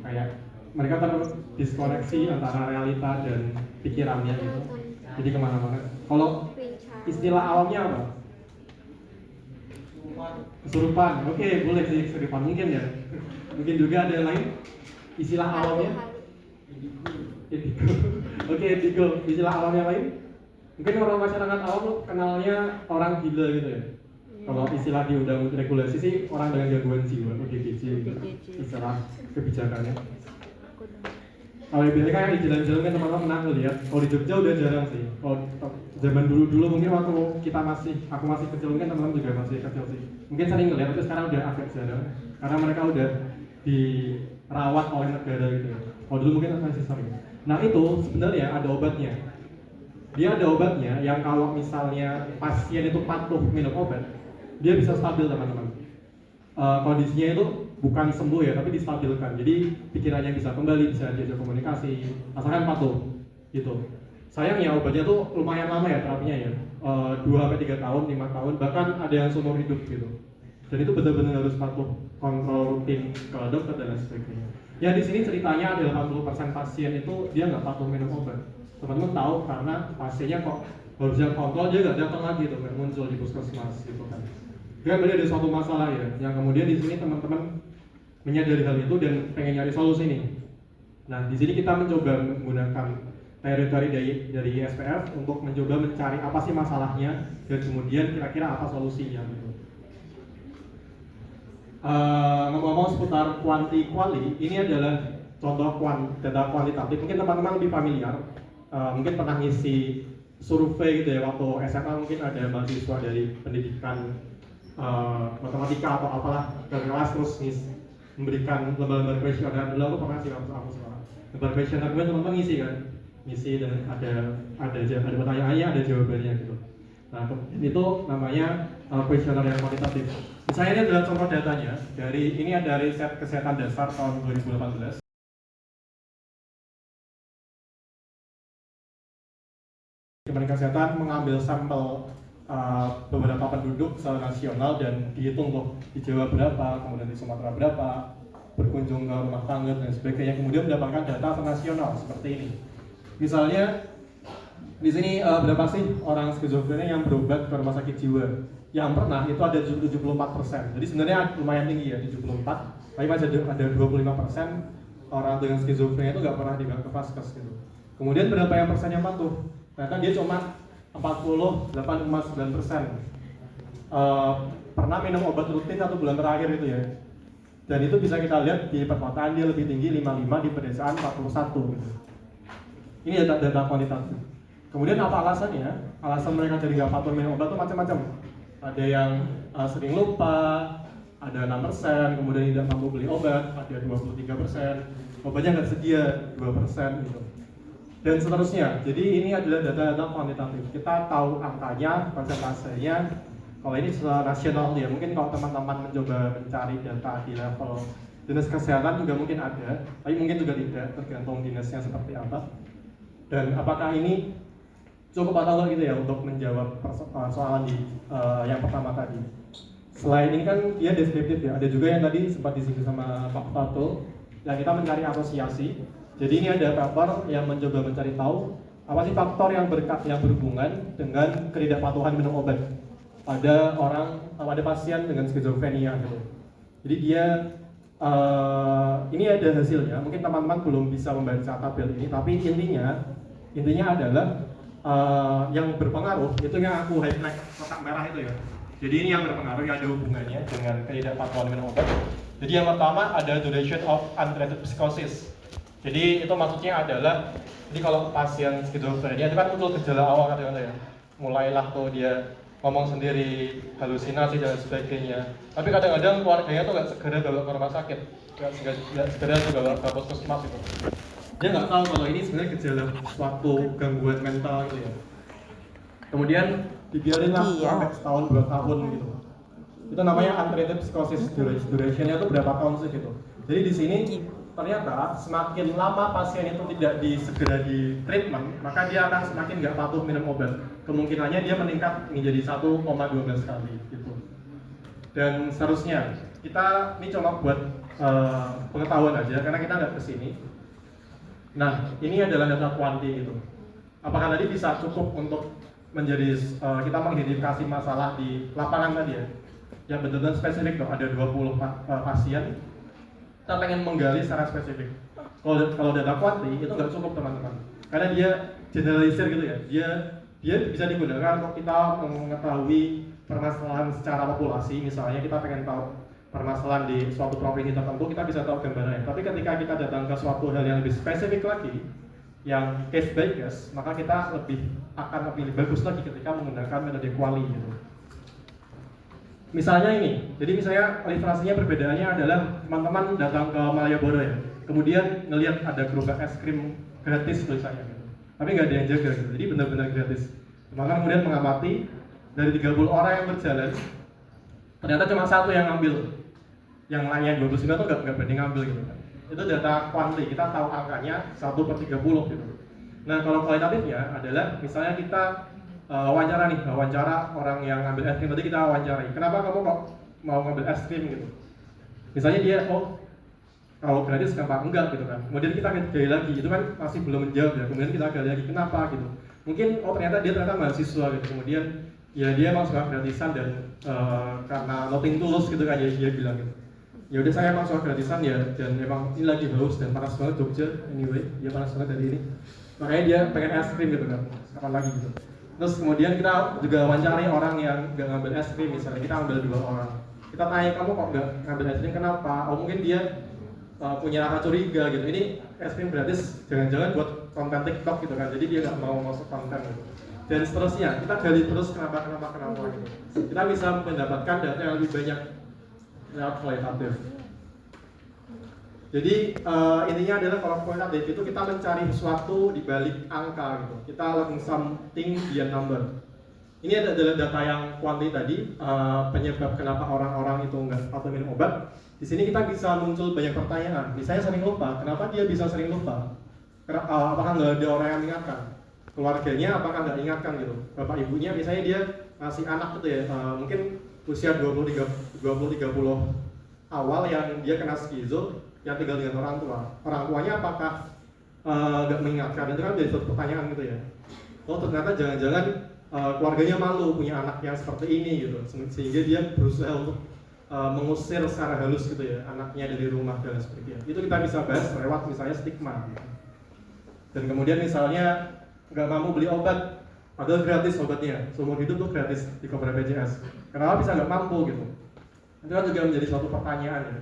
Kayak mereka terdiskoneksi antara realita dan pikirannya gitu. jadi kemana-mana. Kalau Pincang. istilah awamnya apa? Kesurupan. Oke, boleh sih kesurupan mungkin ya. Mungkin juga ada yang lain. Istilah awamnya indigo. Oke, indigo. Istilah awamnya lain? Mungkin orang masyarakat awam kenalnya orang gila gitu ya. Kalau istilah di undang regulasi sih orang dengan gangguan jiwa, ODGJ gitu. Istilah kebijakannya. Kalau biasanya kan di jalan-jalan kan teman-teman pernah ngeliat. Kalau di Jogja udah jarang sih. Kalau zaman dulu mungkin waktu aku masih kecil, mungkin teman-teman juga masih kecil sih. Mungkin sering ngeliat, tapi sekarang udah agak jarang. Karena mereka udah dirawat oleh negara gitu. Kalau dulu mungkin masih sering. Nah itu sebenarnya ada obatnya. Dia ada obatnya yang kalau misalnya pasien itu patuh minum obat, dia bisa stabil teman-teman. Kondisinya itu bukan sembuh ya, tapi distabilkan. Jadi pikirannya bisa kembali, bisa diajak komunikasi, asalkan patuh gitu. Sayangnya obatnya tuh lumayan lama ya terapinya ya, 2-3 tahun, 5 tahun, bahkan ada yang seumur hidup gitu. Dan itu benar-benar harus patuh kontrol rutin ke dokter dan lain sebagainya. Ya di sini ceritanya ada 80% pasien itu dia nggak patuh minum obat. Teman-teman tahu karena pasiennya kok baru bisa kontrol, dia nggak datang lagi tuh, nggak muncul di puskesmas gitu kan. Kan berarti ada suatu masalah ya, yang kemudian di sini teman-teman menyadari hal itu dan pengen nyari solusi nih. Nah di sini kita mencoba menggunakan teori-teori dari SPF untuk mencoba mencari apa sih masalahnya dan kemudian kira-kira apa solusinya gitu. Ngomong-ngomong seputar kuanti-kuali, ini adalah contoh data kualitatif. Mungkin teman-teman lebih familiar, mungkin pernah ngisi survei gitu ya waktu SMA, mungkin ada mahasiswa dari pendidikan matematika atau apalah dari kelas terus memberikan lembar-lembar kuesioner. Dulu aku pernah sih waktu aku sekolah. Lembar kuesioner kemudian teman-teman ngisi kan, ngisi dan ada pertanyaannya, ada jawabannya gitu. Nah itu namanya kuesioner yang kualitatif. Misalnya ini adalah contoh datanya ini ada riset kesehatan dasar tahun 2018. Kementerian Kesehatan mengambil sampel beberapa penduduk secara nasional dan dihitung tuh di Jawa berapa, kemudian di Sumatera berapa, berkunjung ke rumah tangga dan sebagainya, kemudian mendapatkan data nasional seperti ini. Misalnya di sini berapa sih orang skizofrenia yang berobat ke rumah sakit jiwa? Yang pernah itu ada 74%. Jadi sebenarnya lumayan tinggi ya, 74. Tapi masih ada 25% orang dengan skizofrenia itu nggak pernah dibawa ke vaskes gitu. Kemudian berapa yang persen yang patuh? Ternyata dia cuma 48,9%. Pernah minum obat rutin 1 bulan terakhir itu ya. Dan itu bisa kita lihat di perkotaan dia lebih tinggi 55, di pedesaan 41 gitu. Ini data kuantitatif. Kemudian apa alasannya? Alasan mereka jadi nggak patuh minum obat itu macam-macam. Ada yang sering lupa, ada 6%, kemudian tidak mampu beli obat, ada 23%, obatnya nggak sedia 2% gitu. Dan seterusnya. Jadi ini adalah data-data kuantitatif. Kita tahu angkanya, persentasenya. Kalau ini secara nasional ya, mungkin kalau teman-teman mencoba mencari data di level dinas kesehatan juga mungkin ada, tapi mungkin juga tidak, tergantung dinasnya seperti apa. Dan apakah ini cukup atau enggak gitu ya untuk menjawab persoalan di yang pertama tadi. Selain ini kan dia deskriptif ya, ada juga yang tadi sempat disinggung sama Pak Fatul, yang kita mencari asosiasi. Jadi ini ada paper yang mencoba mencari tahu apa sih faktor yang berhubungan dengan ketidakpatuhan minum obat pada pasien dengan skizofrenia gitu. Jadi dia ini ada hasilnya. Mungkin teman-teman belum bisa membaca tabel ini, tapi intinya adalah yang berpengaruh itu yang aku highlight kotak merah itu ya. Jadi ini yang berpengaruh, yang ada hubungannya dengan ketidakpatuhan minum obat. Jadi yang pertama ada duration of untreated psychosis. Jadi itu maksudnya adalah, jadi kalau pasien skizofrenia itu kan muncul gejala awal katanya ya, mulailah tuh dia ngomong sendiri, halusinasi dan sebagainya. Tapi kadang-kadang keluarganya tuh nggak segera bawa ke rumah sakit, nggak segera juga bawa ke puskesmas itu. Dia nggak tahu kalau ini sebenarnya gejala suatu gangguan mental gitu ya. Kemudian dibiarin lah sampai setahun 2 tahun gitu. Itu namanya untreated psychosis, durationnya tuh berapa tahun sih gitu. Jadi di sini ternyata semakin lama pasien itu tidak segera di treatment, maka dia akan semakin nggak patuh minum obat. Kemungkinannya dia meningkat menjadi 1,12 kali gitu. Dan seterusnya, kita ini cuma buat pengetahuan aja karena kita nggak kesini. Nah, ini adalah data kuanti gitu. Apakah tadi bisa cukup untuk menjadi kita mengidentifikasi masalah di lapangan tadi ya? Yang benar-benar spesifik dong, ada 20 pasien, kita pengen menggali secara spesifik. Kalau data kuanti itu nggak cukup teman-teman, karena dia generalisir gitu ya. Dia bisa digunakan untuk kita mengetahui permasalahan secara populasi. Misalnya kita pengen tahu permasalahan di suatu provinsi tertentu, kita bisa tahu gambarannya. Tapi ketika kita datang ke suatu hal yang lebih spesifik lagi, yang case by case, maka kita akan lebih bagus lagi ketika menggunakan metode kuali gitu. Misalnya ini, jadi misalnya ilustrasinya perbedaannya adalah teman-teman datang ke Malioboro ya, kemudian ngelihat ada gerobak es krim gratis tulisannya gitu, tapi nggak ada yang jaga gitu, jadi benar-benar gratis. Teman-teman kemudian mengamati dari 30 orang yang berjalan, ternyata cuma satu yang ngambil, yang lainnya 29 tuh nggak berani ngambil gitu kan. Itu data kuanti, kita tahu angkanya 1/30 gitu. Nah kalau kualitatifnya adalah misalnya kita wawancara orang yang ngambil es krim, tadi kita wawancarai, kenapa kamu kok mau ngambil es krim gitu. Misalnya dia, kalau gratis kenapa enggak gitu kan. Kemudian kita gali lagi, itu kan masih belum menjawab ya, kemudian kita gali lagi kenapa gitu. Mungkin ternyata dia mahasiswa gitu, kemudian ya dia emang suka gratisan dan karena nothing tulus gitu kan, dia bilang gitu. Ya udah saya emang suka gratisan ya, dan emang ini lagi haus dan panas banget Jogja, anyway dia panas banget dari ini, makanya dia pengen es krim gitu kan, kapan lagi gitu. Terus kemudian kita juga wawancarai orang yang nggak ngambil es krim, misalnya kita ambil 2 orang, kita tanya kamu kok nggak ngambil es krim kenapa? Mungkin dia punya rasa curiga gitu, ini es krim gratis jangan-jangan buat konten TikTok gitu kan, jadi dia nggak mau masuk konten gitu. Dan seterusnya, kita gali terus kenapa gitu. Kita bisa mendapatkan data yang lebih banyak lewat kualitatif. Jadi intinya adalah kalau kualitatif itu kita mencari sesuatu di balik angka gitu. Kita lakukan something beyond number. Ini adalah data yang kuanti tadi, penyebab kenapa orang-orang itu nggak patuh minum obat. Di sini kita bisa muncul banyak pertanyaan. Misalnya sering lupa, kenapa dia bisa sering lupa? Apakah nggak ada orang yang mengingatkan? Keluarganya apakah nggak ingatkan gitu? Bapak ibunya misalnya dia masih anak gitu ya, mungkin usia 20-30 awal yang dia kena skizo, yang tinggal dengan orang tua. Orang tuanya apakah nggak mengingatkan? Itu kan jadi suatu pertanyaan gitu ya. Ternyata jangan-jangan keluarganya malu punya anak yang seperti ini gitu, sehingga dia berusaha untuk mengusir secara halus gitu ya anaknya dari rumah dan sebagainya. Itu kita bisa bahas lewat misalnya stigma gitu. Dan kemudian misalnya nggak mampu beli obat, padahal gratis obatnya, seumur hidup tuh gratis di cover BPJS. Kenapa bisa nggak mampu gitu? Itu kan juga menjadi suatu pertanyaan ya.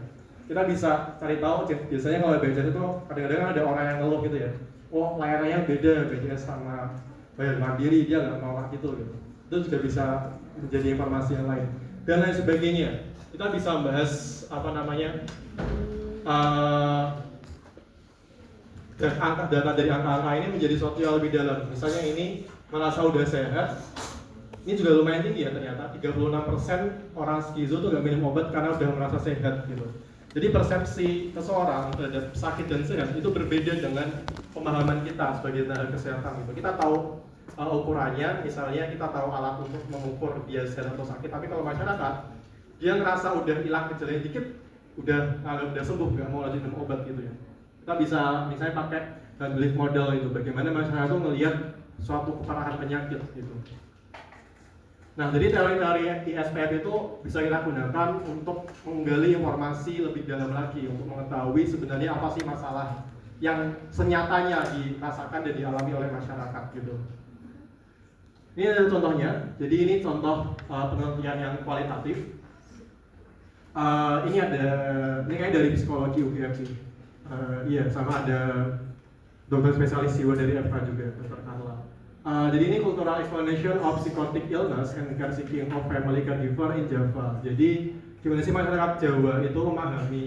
Kita bisa cari tahu, biasanya kalau BPJS itu kadang-kadang ada orang yang ngeluh gitu ya, layanannya beda BPJS sama bayar mandiri, dia nggak mau gitu. Itu juga bisa menjadi informasi yang lain dan lain sebagainya. Kita bisa membahas data dari angka-angka ini menjadi sesuatu yang lebih dalam. Misalnya ini merasa udah sehat, ini juga lumayan tinggi ya ternyata, 36% orang skizo tuh gak minum obat karena udah merasa sehat gitu. Jadi persepsi seseorang terhadap sakit dan sehat itu berbeda dengan pemahaman kita sebagai tenaga kesehatan gitu. Kita tahu ukurannya, misalnya kita tahu alat untuk mengukur dia sehat atau sakit, tapi kalau masyarakat dia ngerasa udah hilang gejalanya dikit, udah sembuh, gak mau lanjut minum obat gitu ya. Kita bisa misalnya pakai dan belief model itu, bagaimana masyarakat itu melihat suatu keparahan penyakit gitu. Nah, jadi teori-teori ISPF itu bisa kita gunakan untuk menggali informasi lebih dalam lagi, untuk mengetahui sebenarnya apa sih masalah yang senyatanya dirasakan dan dialami oleh masyarakat gitu. Ini adalah contohnya, jadi ini contoh penelitian yang kualitatif. Ini kayak dari psikologi UGM sih. Iya, sama ada dokter spesialis jiwa dari FK juga, Dr. Carla. Jadi ini cultural explanation of psychotic illness and care seeking of family caregiver in Java. Jadi gimana sih masyarakat Jawa itu memahami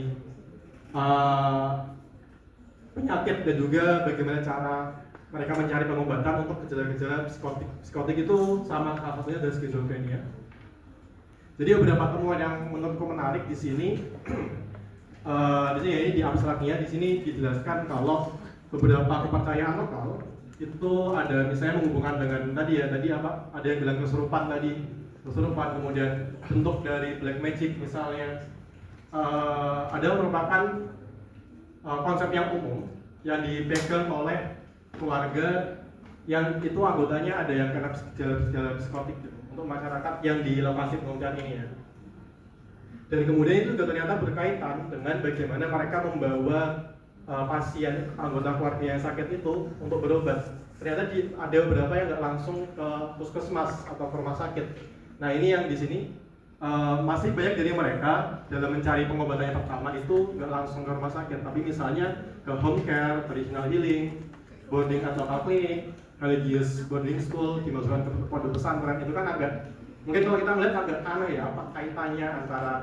penyakit dan juga bagaimana cara mereka mencari pengobatan untuk gejala-gejala psikotik itu sama salah satunya dari skizofrenia. Jadi beberapa temuan yang menurutku menarik di sini. Di abstraknya di sini dijelaskan kalau beberapa kepercayaan lokal itu ada misalnya menghubungkan dengan tadi ada yang bilang kesurupan, kemudian bentuk dari black magic misalnya, ada merupakan konsep yang umum yang dipegang oleh keluarga yang itu anggotanya ada yang kena gejala psikotik gitu, untuk masyarakat yang di lokasi pengungsian ini ya. Dan kemudian itu juga ternyata berkaitan dengan bagaimana mereka membawa pasien anggota keluarga yang sakit itu untuk berobat. Ternyata ada beberapa yang nggak langsung ke puskesmas atau ke rumah sakit. Nah ini yang di sini masih banyak dari mereka dalam mencari pengobatannya pertama itu nggak langsung ke rumah sakit, tapi misalnya ke home care, traditional healing, boarding atau klinik, religious boarding school, dimasukkan ke pondok pesantren. Itu kan agak, mungkin kalau kita melihat agak aneh ya, apa kaitannya antara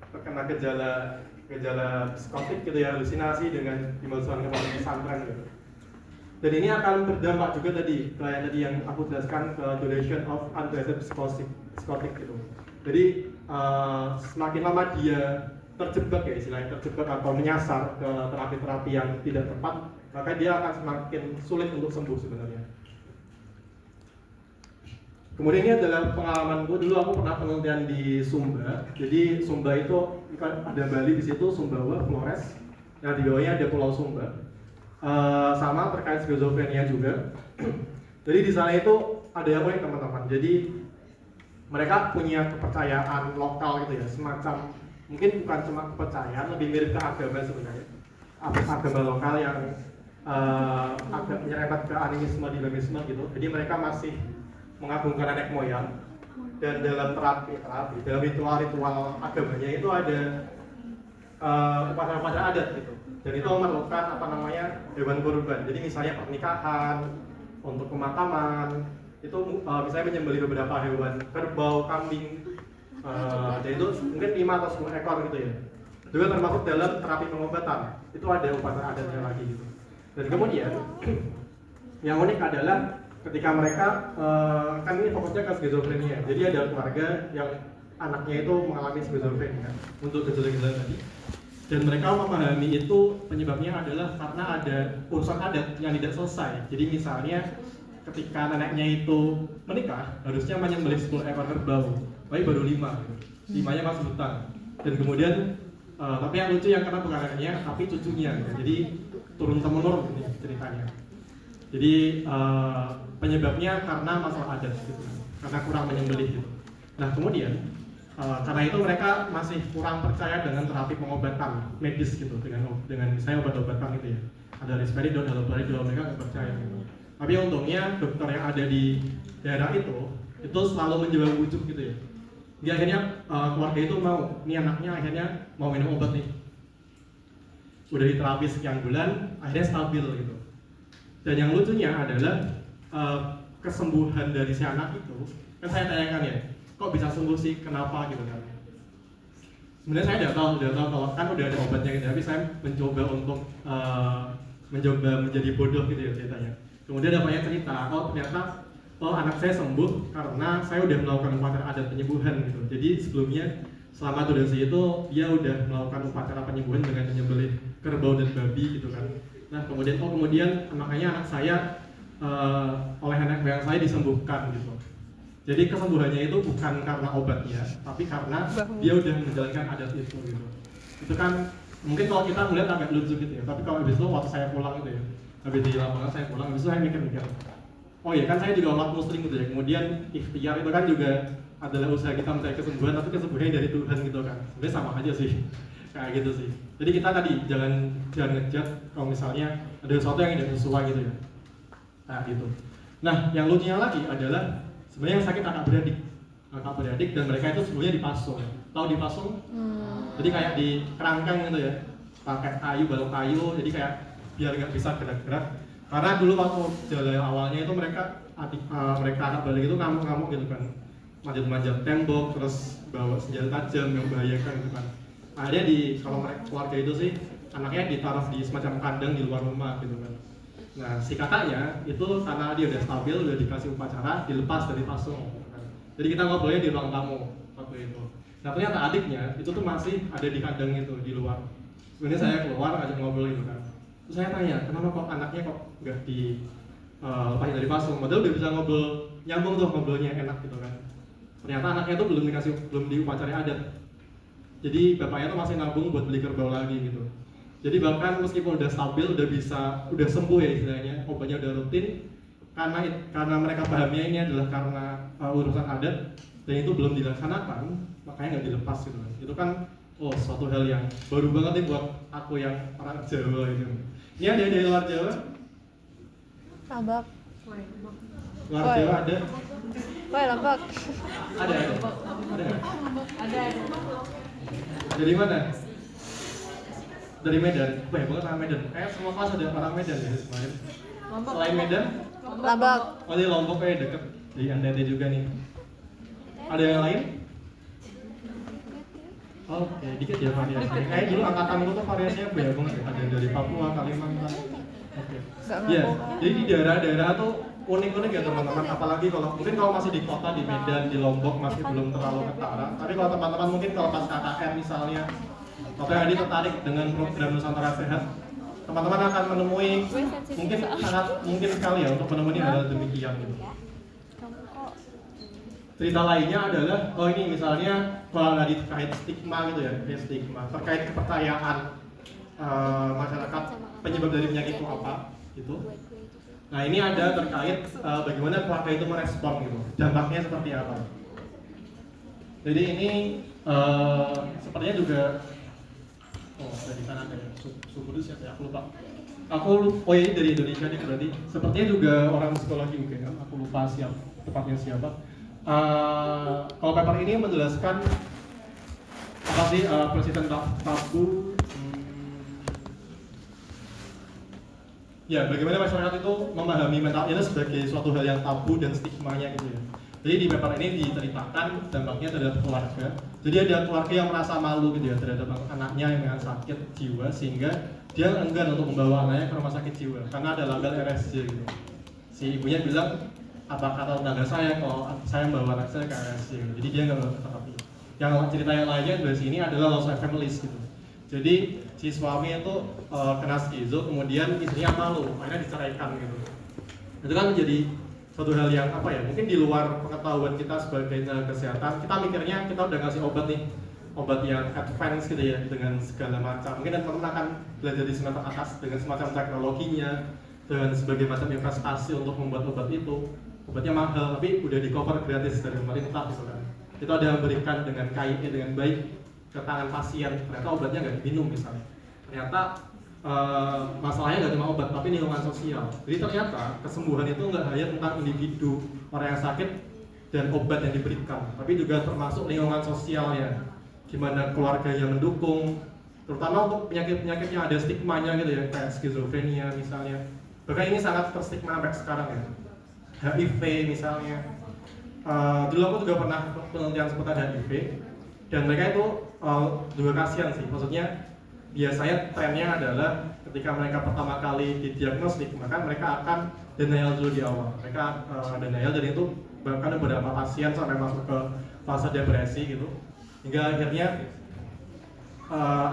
terkena gejala psikotik gitu ya, halusinasi dengan dimasukkan ke pondok pesantren gitu. Dan ini akan berdampak juga tadi, kayak tadi yang aku jelaskan, ke duration of untreated psikotik gitu. Jadi semakin lama dia terjebak ya, istilahnya terjebak atau menyasar ke terapi-terapi yang tidak tepat, maka dia akan semakin sulit untuk sembuh sebenarnya. Kemudian ini adalah pengalamanku, dulu aku pernah penelitian di Sumba. Jadi Sumba itu ada Bali di situ, Sumbawa, Flores. Nah di bawahnya ada Pulau Sumba. Sama terkait skizofrenia juga. Jadi di sana itu ada apa ya teman-teman? Jadi mereka punya kepercayaan lokal gitu ya, semacam mungkin bukan cuma kepercayaan, lebih mirip ke agama sebenarnya. Agama lokal yang agak menyerempet ke animisme, dinamisme gitu. Jadi mereka masih mengagungkan nenek moyang, dan dalam terapi dalam ritual agamanya itu ada upacara-upacara adat gitu. Dan itu memerlukan apa namanya hewan kurban. Jadi misalnya pernikahan, untuk pemakaman itu misalnya menyembelih beberapa hewan, kerbau, kambing, dan itu mungkin 5 atau 10 ekor gitu ya. Juga termasuk dalam terapi pengobatan, itu ada upacara adatnya lagi gitu. Dan kemudian yang unik adalah ketika mereka kan ini fokusnya ke skizofrenia, jadi ada keluarga yang anaknya itu mengalami skizofrenia untuk gejala-gejala tadi, dan mereka memahami itu penyebabnya adalah karena ada urusan adat yang tidak selesai. Jadi misalnya ketika neneknya itu menikah, harusnya menyembelih 10 ekor kerbau, tapi baru 5 gitu. 5-nya masih hutang. Dan kemudian tapi yang lucu yang kena bukan neneknya, tapi cucunya gitu. Jadi turun temurun ini ceritanya. Jadi penyebabnya karena masalah adat gitu, karena kurang menyembelih gitu. Nah kemudian karena itu mereka masih kurang percaya dengan terapi pengobatan medis gitu, dengan misalnya obat-obatan gitu ya. Ada risperidon, haloperidol, mereka nggak percaya gitu. Tapi untungnya dokter yang ada di daerah itu selalu mencoba bujuk gitu ya. Dia akhirnya keluarga itu mau, nih anaknya akhirnya mau minum obat nih. Udah diterapi sekian bulan, akhirnya stabil gitu. Dan yang lucunya adalah kesembuhan dari si anak itu, kan saya tanyakan ya, kok bisa sembuh sih, kenapa gitu kan. Sebenarnya saya udah tahu kalau kan udah ada obatnya gitu, tapi saya mencoba untuk mencoba menjadi bodoh gitu ya ceritanya. Kemudian ada banyak cerita, ternyata anak saya sembuh karena saya udah melakukan upacara adat penyembuhan gitu. Jadi sebelumnya selama durasi itu dia udah melakukan upacara penyembuhan dengan menyembelih kerbau dan babi gitu kan. Nah kemudian makanya anak saya oleh nenek moyang saya disembuhkan gitu. Jadi kesembuhannya itu bukan karena obatnya, tapi karena dia udah menjalankan adat itu gitu. Itu kan mungkin kalau kita melihat agak lucu gitu ya, tapi kalau habis itu waktu saya pulang gitu ya, habis di lapangan saya pulang, habis itu saya mikir-mikir, oh ya kan saya juga umat muslim gitu ya, kemudian ikhtiar itu kan juga adalah usaha kita mencari kesembuhan, tapi kesembuhannya dari Tuhan gitu kan. Sebenarnya sama aja sih, kayak gitu sih. Jadi kita tadi jangan ngejat kalau misalnya ada sesuatu yang tidak sesuai gitu ya, kayak gitu. Nah yang lucunya lagi adalah sebenarnya yang sakit kakak beradik dan mereka itu sebelumnya dipasung. Tahu dipasung? Jadi kayak di kerangkang gitu ya, pakai kayu, balok kayu, jadi kayak biar nggak bisa gerak-gerak. Karena dulu waktu jalan awalnya itu mereka anak balik itu ngamuk-ngamuk gitu kan, manjat-manjat tembok, terus bawa senjata tajam yang membahayakan gitu kan. Akhirnya kalau mereka keluarga itu sih anaknya ditaruh di semacam kandang di luar rumah gitu kan. Nah si kakaknya itu karena dia udah stabil, udah dikasih upacara, dilepas dari pasung gitu kan. Jadi kita ngobrolnya di ruang tamu waktu itu. Nah ternyata adiknya itu tuh masih ada di kandang itu di luar. Kemudian saya keluar ajak ngobrol gitu kan. Terus saya tanya, kenapa kok anaknya kok nggak dilepasin dari pasung? Padahal udah bisa ngobrol, nyambung tuh ngobrolnya enak gitu kan. Ternyata anaknya tuh belum diupacara adat. Jadi bapaknya tuh masih nabung buat beli kerbau lagi gitu. Jadi bahkan meskipun udah stabil, udah sembuh ya istilahnya, obatnya udah rutin, karena mereka pahamnya ini adalah karena urusan adat dan itu belum dilaksanakan, makanya nggak dilepas gitu kan. Itu kan suatu hal yang baru banget nih buat aku yang orang Jawa gitu. Ini ada dari luar Jawa? Lambak. Luar Woi. Jawa ada? Woi, lambak. Ada nggak? Ada. Dari mana? Dari Medan. Banyak banget orang Medan. Kayak semua kelas ada orang Medan ya kemarin. Selain Medan, Lambak. di Lombok kayak deket di NTT juga nih. Ada yang lain? Oke, dikit ya variasinya. Kayak dulu angkatan itu tuh variasinya banyak banget ya. Ada yang dari Papua, Kalimantan. Oke. Nggak Ya, ngaku. jadi di daerah-daerah tuh unik-unik ya teman-teman. Apalagi kalau masih di kota di Medan, di Lombok masih belum terlalu ketara. Tapi kalau teman-teman mungkin kalau pas KKN misalnya, atau yang tertarik dengan program Nusantara Sehat, teman-teman akan menemui mungkin sangat mungkin sekali ya untuk menemui hal demikian gitu. Cerita lainnya adalah, ini misalnya kalau tadi terkait stigma gitu ya, stigma terkait kepercayaan masyarakat penyebab dari penyakit itu apa gitu. Nah ini ada terkait bagaimana keluarga itu merespon gitu, dampaknya seperti apa. Jadi ini sepertinya juga, dari Kanada ya, suku siapa ya, aku lupa. Ini dari Indonesia nih berarti. Sepertinya juga orang psikologi mungkin kan, aku lupa tepatnya siapa. Kalau paper ini menjelaskan apa sih persisten tabu, ya bagaimana masyarakat itu memahami mental illness sebagai suatu hal yang tabu dan stigmanya gitu ya. Jadi di paper ini diceritakan dampaknya terhadap keluarga. Jadi ada keluarga yang merasa malu gitu ya terhadap anaknya yang dengan sakit jiwa sehingga dia enggan untuk membawa anaknya ke rumah sakit jiwa karena ada label RSJ gitu. Si ibunya bilang, apa kata tetangga saya kalau saya membawa anak saya ke RSJ gitu. Jadi dia nggak bawa terapi. Yang cerita yang lainnya dari sini adalah loss of families gitu. Jadi si suami itu kena skizo, kemudian istrinya malu, akhirnya diceraikan gitu. Itu kan menjadi suatu hal yang mungkin di luar pengetahuan kita sebagai tenaga kesehatan. Kita mikirnya kita udah ngasih obat nih, obat yang advance gitu ya, dengan segala macam. Mungkin teman-teman akan belajar di semester atas dengan semacam teknologinya, dengan sebagai macam investasi untuk membuat obat itu. Obatnya mahal, tapi udah di cover gratis dari pemerintah gitu kan. Itu ada yang berikan dengan KIE dengan baik ke tangan pasien, ternyata obatnya nggak diminum misalnya. Ternyata masalahnya nggak cuma obat, tapi lingkungan sosial. Jadi ternyata kesembuhan itu nggak hanya tentang individu orang yang sakit dan obat yang diberikan, tapi juga termasuk lingkungan sosialnya. Gimana keluarga yang mendukung, terutama untuk penyakit-penyakit yang ada stigmanya gitu ya, kayak skizofrenia misalnya. Bahkan ini sangat terstigma sampai sekarang ya. HIV misalnya. Dulu aku juga pernah penelitian seputar HIV dan mereka itu juga kasihan sih. Maksudnya biasanya trennya adalah ketika mereka pertama kali didiagnostik, maka mereka akan denial dulu di awal. Mereka denial dan itu bahkan beberapa pasien sampai masuk ke fase depresi gitu. Hingga akhirnya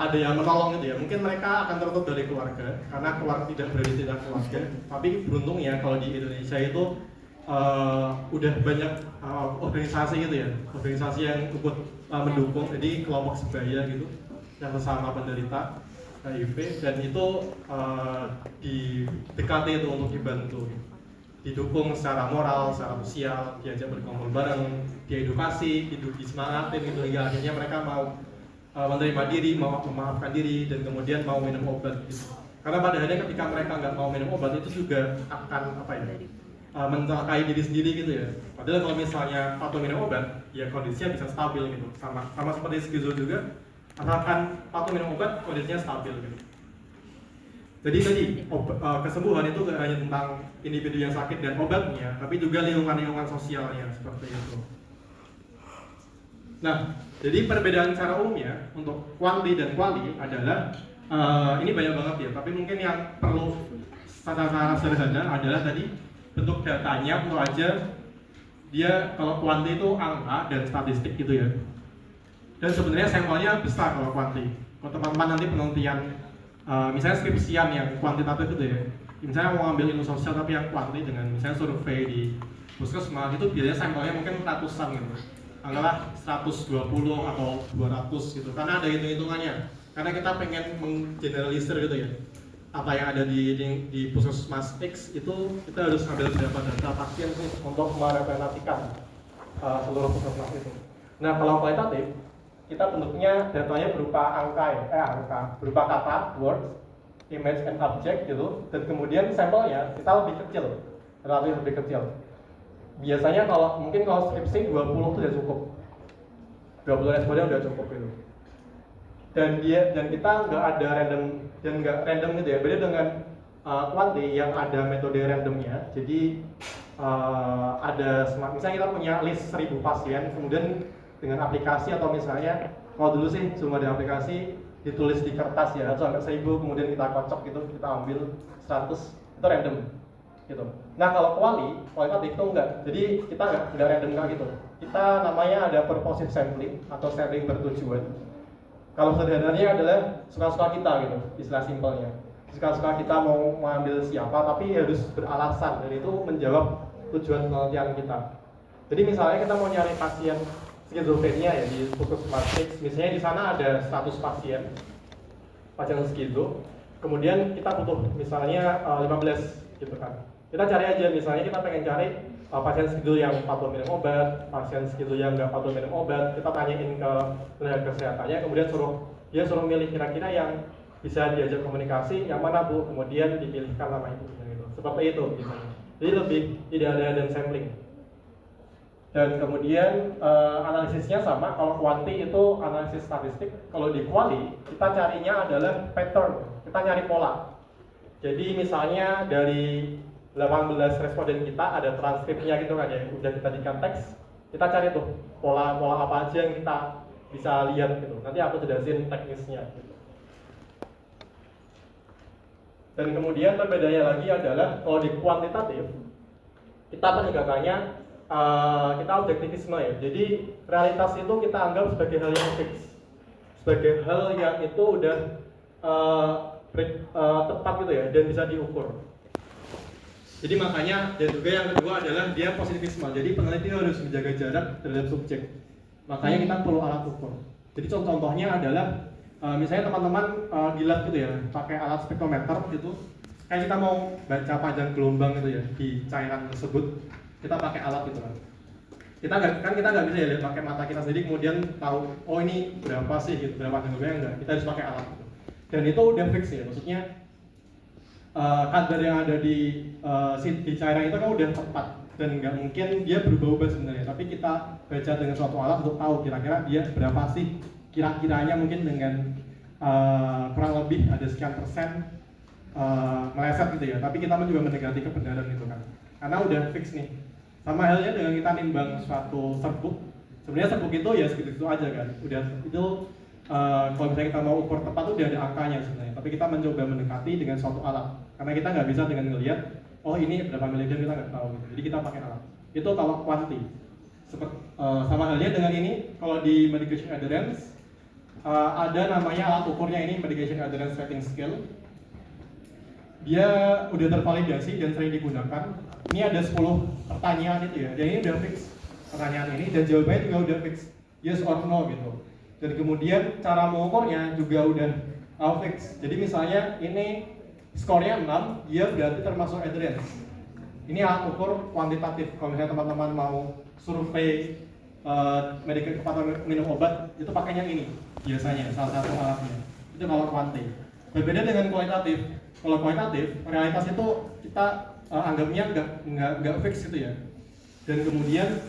ada yang menolong gitu ya. Mungkin mereka akan tertutup dari keluarga karena keluarga tidak berada di keluarga. Tapi beruntungnya kalau di Indonesia itu udah banyak organisasi gitu ya, organisasi yang ikut mendukung, jadi kelompok sebaya gitu yang bersama penderita HIV dan itu di DKT itu untuk dibantu, didukung secara moral, secara sosial, diajak berkumpul bareng, diedukasi, disemangatin gitu hingga akhirnya mereka mau menerima diri, mau memaafkan diri dan kemudian mau minum obat gitu. Karena pada akhirnya ketika mereka nggak mau minum obat itu juga akan mencelakai diri sendiri gitu ya. Padahal kalau misalnya patuh minum obat, ya kondisinya bisa stabil gitu. Sama seperti skizo juga, asalkan patuh minum obat, kondisinya stabil gitu. Jadi kesembuhan itu gak hanya tentang individu yang sakit dan obatnya, tapi juga lingkungan sosialnya seperti itu. Nah, jadi perbedaan secara umumnya untuk quanti dan quali adalah ini banyak banget ya, tapi mungkin yang perlu secara sederhana adalah tadi bentuk datanya itu aja dia kalau quanti itu angka dan statistik gitu ya. Dan sebenarnya sampelnya besar kalau quanti. Kalau teman-teman nanti penelitian misalnya skripsian yang kuantitatif itu ya, misalnya mau ambil ilmu sosial tapi yang quanti dengan misalnya survei di puskesmas itu biasanya sampelnya mungkin ratusan gitu. Anggaplah 120 atau 200 gitu. Karena ada hitung-hitungannya. Karena kita pengen menggeneralisir gitu ya. apa yang ada di Puskesmas X itu kita harus ambil berapa data pasien sih untuk merepresentasikan seluruh puskesmas itu. Nah kalau kualitatif kita bentuknya datanya berupa angka berupa kata, words, image and object gitu, dan kemudian sampelnya kita lebih kecil, relatif lebih kecil. Biasanya kalau skripsi 20 itu sudah cukup, 20 responnya udah cukup gitu. Dan kita nggak ada random dan nggak random gitu ya, beda dengan kuanti yang ada metode randomnya. Jadi misalnya kita punya list 1000 pasien, kemudian dengan aplikasi atau misalnya kalau dulu sih cuma ada aplikasi ditulis di kertas ya, 1-1000, kemudian kita kocok gitu, kita ambil 100, itu random gitu. Nah kalau kualitatif itu enggak, jadi kita nggak random kayak gitu. Kita namanya ada purposive sampling atau sampling bertujuan. Kalau sederhananya adalah suka-suka kita gitu, istilah simpelnya. Suka-suka kita mau mengambil siapa, tapi harus beralasan dan itu menjawab tujuan penelitian kita. Jadi misalnya kita mau nyari pasien skizofrenia ya di Puskesmas X, misalnya di sana ada 100 pasien skizo, kemudian kita butuh misalnya 15 gitu kan. Kita cari aja, misalnya kita pengen cari pasien skizo yang patuh minum obat, pasien skizo yang nggak patuh minum obat, kita tanyain ke tenaga kesehatannya, kemudian dia suruh milih kira-kira yang bisa diajak komunikasi, yang mana Bu, kemudian dipilihkan nama itu gitu. Seperti itu misalnya. Jadi lebih tidak ada random sampling. Dan kemudian analisisnya sama, kalau kuanti itu analisis statistik, kalau di kuali kita carinya adalah pattern, kita nyari pola. Jadi misalnya dari 18 responden kita ada transkripnya gitu kan ya, udah kita jadikan teks, kita cari tuh pola-pola apa aja yang kita bisa lihat gitu. Nanti aku jelasin teknisnya gitu. Dan kemudian perbedaannya lagi adalah kalau di kuantitatif kita penegakannya kita objektivisme ya. Jadi realitas itu kita anggap sebagai hal yang fix, sebagai hal yang itu udah tepat gitu ya dan bisa diukur. Jadi makanya dan juga yang kedua adalah dia positivisme. Jadi peneliti harus menjaga jarak terhadap subjek. Makanya kita perlu alat ukur. Jadi contohnya adalah misalnya teman-teman dilat gitu ya, pakai alat spektrometer gitu. Kayak kita mau baca panjang gelombang gitu ya di cairan tersebut, kita pakai alat gitu kan. Kita nggak bisa ya lihat pakai mata kita sendiri kemudian tahu oh ini berapa sih gitu, berapa panjang gelombang enggak. Kita harus pakai alat gitu. Dan itu udah fix ya, maksudnya kadar yang ada di cairan itu kan udah tepat dan nggak mungkin dia berubah-ubah sebenarnya, tapi kita baca dengan suatu alat untuk tahu kira-kira dia berapa sih kira-kiranya, mungkin dengan kurang lebih ada sekian persen meleset gitu ya, tapi kita juga mendekati kebenaran itu kan karena udah fix nih. Sama halnya dengan kita nimbang suatu serbuk, sebenarnya serbuk itu ya segitu-segitu aja kan, udah itu kalau misalnya kita mau ukur tepat tuh udah ada angkanya sebenarnya, tapi kita mencoba mendekati dengan suatu alat karena kita nggak bisa dengan ngelihat oh ini berapa miligram kita nggak tahu gitu. Jadi kita pakai alat itu kalau kuanti. Sama halnya dengan ini kalau di medication adherence ada namanya alat ukurnya ini medication adherence rating scale. Dia udah tervalidasi dan sering digunakan. Ini ada 10 pertanyaan itu ya, dan ini udah fix pertanyaan ini dan jawabannya juga udah fix yes or no gitu. Dan kemudian cara mengukurnya juga udah fix. Jadi misalnya ini skornya 6, dia berarti termasuk adherence. Ini alat ukur kuantitatif. Kalau misalnya teman-teman mau survei medikasi kepatuhan minum obat, itu pakainya ini biasanya salah satu alatnya. Itu kalau kuanti. Berbeda dengan kualitatif. Kalau kualitatif, realitas itu kita anggapnya nggak fix gitu ya. Dan kemudian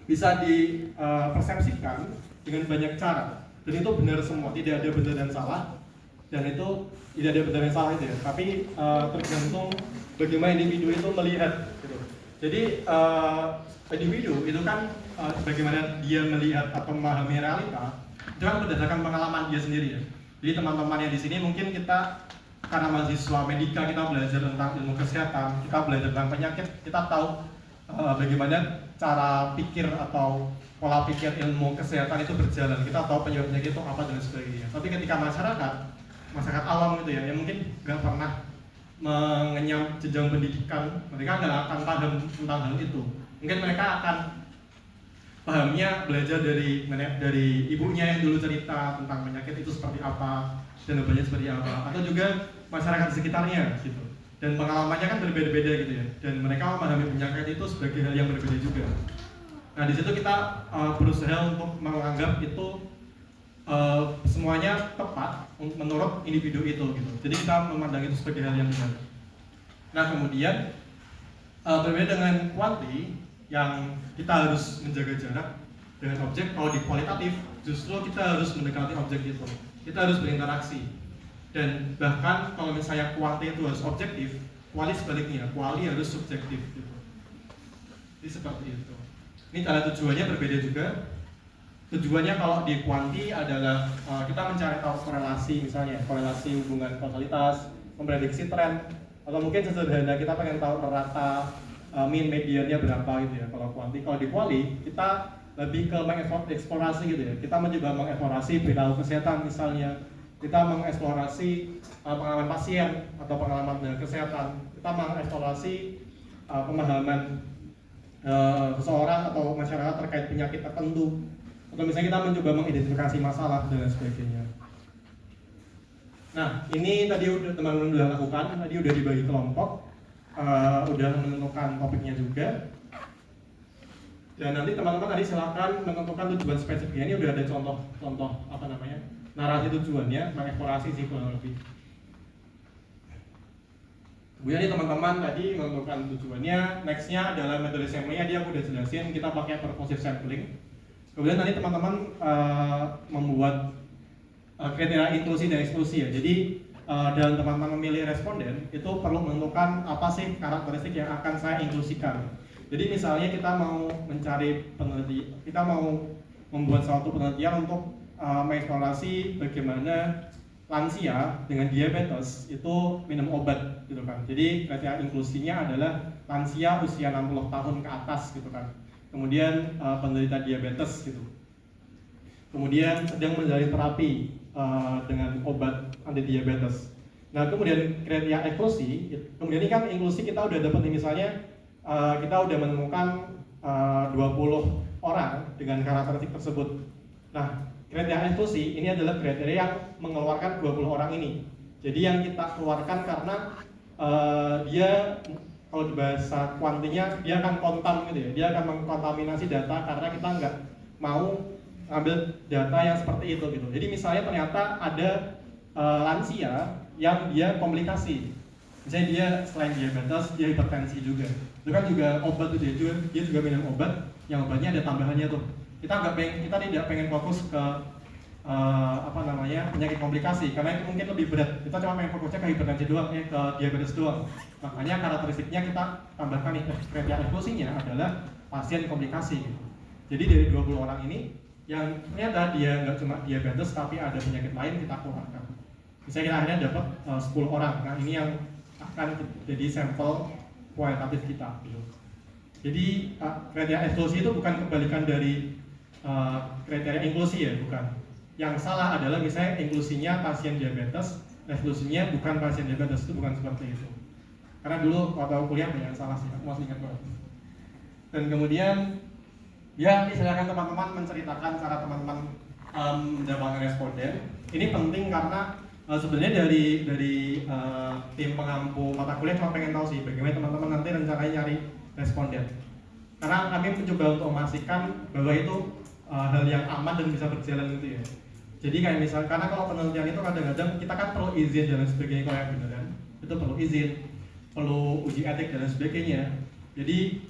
bisa dipersepsikan dengan banyak cara. Dan itu benar semua, tidak ada benar dan salah. Dan itu tidak ada benar dan salah itu ya. Tapi tergantung bagaimana individu itu melihat gitu. Jadi individu itu kan bagaimana dia melihat atau memahami realita itu kan berdasarkan pengalaman dia sendiri ya. Jadi teman-teman yang di sini mungkin kita karena mahasiswa medika, kita belajar tentang ilmu kesehatan, kita belajar tentang penyakit, kita tahu bagaimana cara pikir atau pola pikir ilmu kesehatan itu berjalan. Kita tahu penyebab penyakit itu apa dan sebagainya. Tapi ketika masyarakat awam gitu ya, yang mungkin nggak pernah mengenyam jenjang pendidikan, mereka nggak akan paham tentang hal itu. Mungkin mereka akan pahamnya belajar dari ibunya yang dulu cerita tentang penyakit itu seperti apa, dan obatnya seperti apa, atau juga masyarakat di sekitarnya gitu. Dan pengalamannya kan berbeda-beda gitu ya, dan mereka memahami penyakit itu sebagai hal yang berbeda juga. Nah di situ kita berusaha untuk menganggap itu semuanya tepat menurut individu itu gitu. Jadi kita memandang itu sebagai hal yang benar. Nah kemudian berbeda dengan quality yang kita harus menjaga jarak dengan objek. Kalau di kualitatif justru kita harus mendekati objek itu, kita harus berinteraksi. Dan bahkan kalau misalnya quality itu harus objektif, quali sebaliknya, quali harus subjektif gitu. Jadi seperti itu. Ini cara tujuannya berbeda juga. Tujuannya kalau di quanti adalah kita mencari tahu korelasi, misalnya korelasi hubungan kausalitas, memprediksi tren, atau mungkin sesederhana kita pengen tahu rata mean mediannya berapa gitu ya. Kalau quanti, kalau di quali kita lebih ke mengeksplorasi gitu ya. Kita mencoba mengeksplorasi perilaku kesehatan misalnya, kita mengeksplorasi pengalaman pasien atau pengalaman dengan kesehatan, kita mengeksplorasi pemahaman seseorang atau masyarakat terkait penyakit tertentu, atau misalnya kita mencoba mengidentifikasi masalah dan sebagainya. Nah ini tadi udah teman-teman udah lakukan, tadi udah dibagi kelompok, udah menentukan topiknya juga. Dan nanti teman-teman tadi silakan menentukan tujuan spesifiknya. Ini udah ada contoh apa namanya, narasi tujuannya, mengeksplorasi sih kurang lebih. Kemudian ini teman-teman tadi menentukan tujuannya. Nextnya adalah metode sampling-nya, dia aku udah jelasin, kita pakai purposive sampling. Kemudian nanti teman-teman membuat kriteria inklusi dan eksklusi ya. Jadi dalam teman-teman memilih responden itu perlu menentukan apa sih karakteristik yang akan saya inklusikan. Jadi misalnya kita mau mencari peneliti, kita mau membuat suatu penelitian untuk mengeksplorasi bagaimana lansia dengan diabetes itu minum obat gitu kan. Jadi kriteria inklusinya adalah lansia usia 60 tahun ke atas gitu kan. Kemudian penderita diabetes gitu. Kemudian sedang menjalani terapi dengan obat anti diabetes. Nah kemudian kriteria eksklusi, kemudian ini kan inklusi kita udah dapat nih, misalnya kita udah menemukan 20 orang dengan karakteristik tersebut. Nah kriteria eksklusi ini adalah kriteria yang mengeluarkan 20 orang ini. Jadi yang kita keluarkan karena dia kalau di bahasa kuantinya dia akan kontam gitu ya, dia akan mengkontaminasi data karena kita nggak mau ngambil data yang seperti itu gitu. Jadi misalnya ternyata ada lansia yang dia komplikasi, misalnya dia selain diabetes dia hipertensi juga, itu kan juga obat itu dia juga minum obat yang obatnya ada tambahannya tuh. Kita tidak pengen fokus ke penyakit komplikasi karena itu mungkin lebih berat. Kita cuma pengen fokusnya ke hipertensi doang, ke diabetes doang. Makanya karakteristiknya kita tambahkan nih, kriteria eksklusinya adalah pasien komplikasi gitu. Jadi dari 20 orang ini yang ternyata dia nggak cuma diabetes tapi ada penyakit lain kita keluarkan. Misalnya kita akhirnya dapat 10 orang. Nah ini yang akan jadi sampel kualitatif kita gitu. Jadi kriteria eksklusi itu bukan kebalikan dari kriteria inklusi ya, bukan. Yang salah adalah misalnya inklusinya pasien diabetes, eksklusinya bukan pasien diabetes, itu bukan seperti itu. Karena dulu waktu aku kuliah banyak salah sih, aku masih ingat banget. Dan kemudian ya silakan teman-teman menceritakan cara teman-teman mendapatkan responden. Ini penting karena sebenarnya dari tim pengampu mata kuliah cuma pengen tahu sih bagaimana teman-teman nanti rencananya nyari responden. Karena kami mencoba untuk memastikan bahwa itu hal yang aman dan bisa berjalan gitu ya. Jadi kayak misalnya, karena kalau penelitian itu kadang-kadang kita kan perlu izin dan sebagainya kalau yang beneran itu perlu izin, perlu uji etik dan sebagainya. Jadi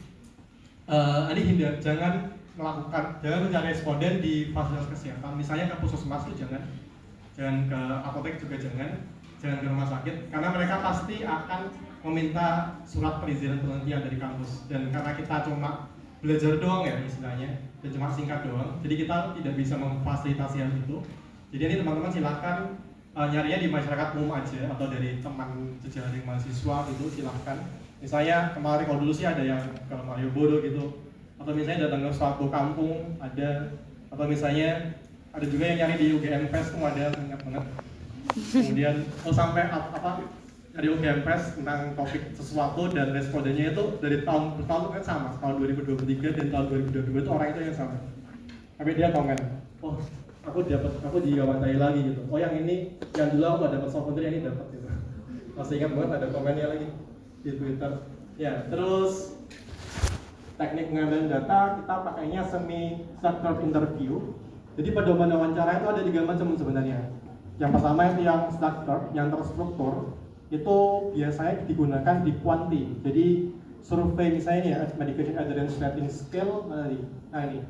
jangan mencari responden di fasilitas kesehatan, misalnya ke puskesmas itu jangan ke apotek juga jangan ke rumah sakit, karena mereka pasti akan meminta surat perizinan penelitian dari kampus, dan karena kita cuma belajar doang ya istilahnya, dan cuma singkat doang, jadi kita tidak bisa memfasilitasi hal itu. Jadi ini teman-teman silakan nyarinya di masyarakat umum aja atau dari teman jejaring mahasiswa gitu, silahkan. Misalnya kemarin kalau dulu sih ada yang ke Malioboro gitu, atau misalnya datang ke suatu kampung ada, atau misalnya ada juga yang nyari di UGM Fest tuh ada, ingat banget. Kemudian sampai dari UGM Fest tentang topik sesuatu dan respondennya itu dari tahun ke tahun kan sama, tahun 2023 dan tahun 2022 itu orang itu yang sama. Tapi dia komen, oh aku diwawancarai lagi gitu. Oh yang ini yang dulu aku nggak dapat souvenir, yang ini dapat gitu. Masih ingat banget ada komennya lagi di Twitter. Ya, terus teknik pengambilan data kita pakainya semi structured interview. Jadi pedoman wawancara itu ada 3 macam sebenarnya. Yang pertama itu yang structured, yang terstruktur, itu biasanya digunakan di quanti. Jadi survei misalnya ini ya, medication adherence rating scale mana nih? Nah ini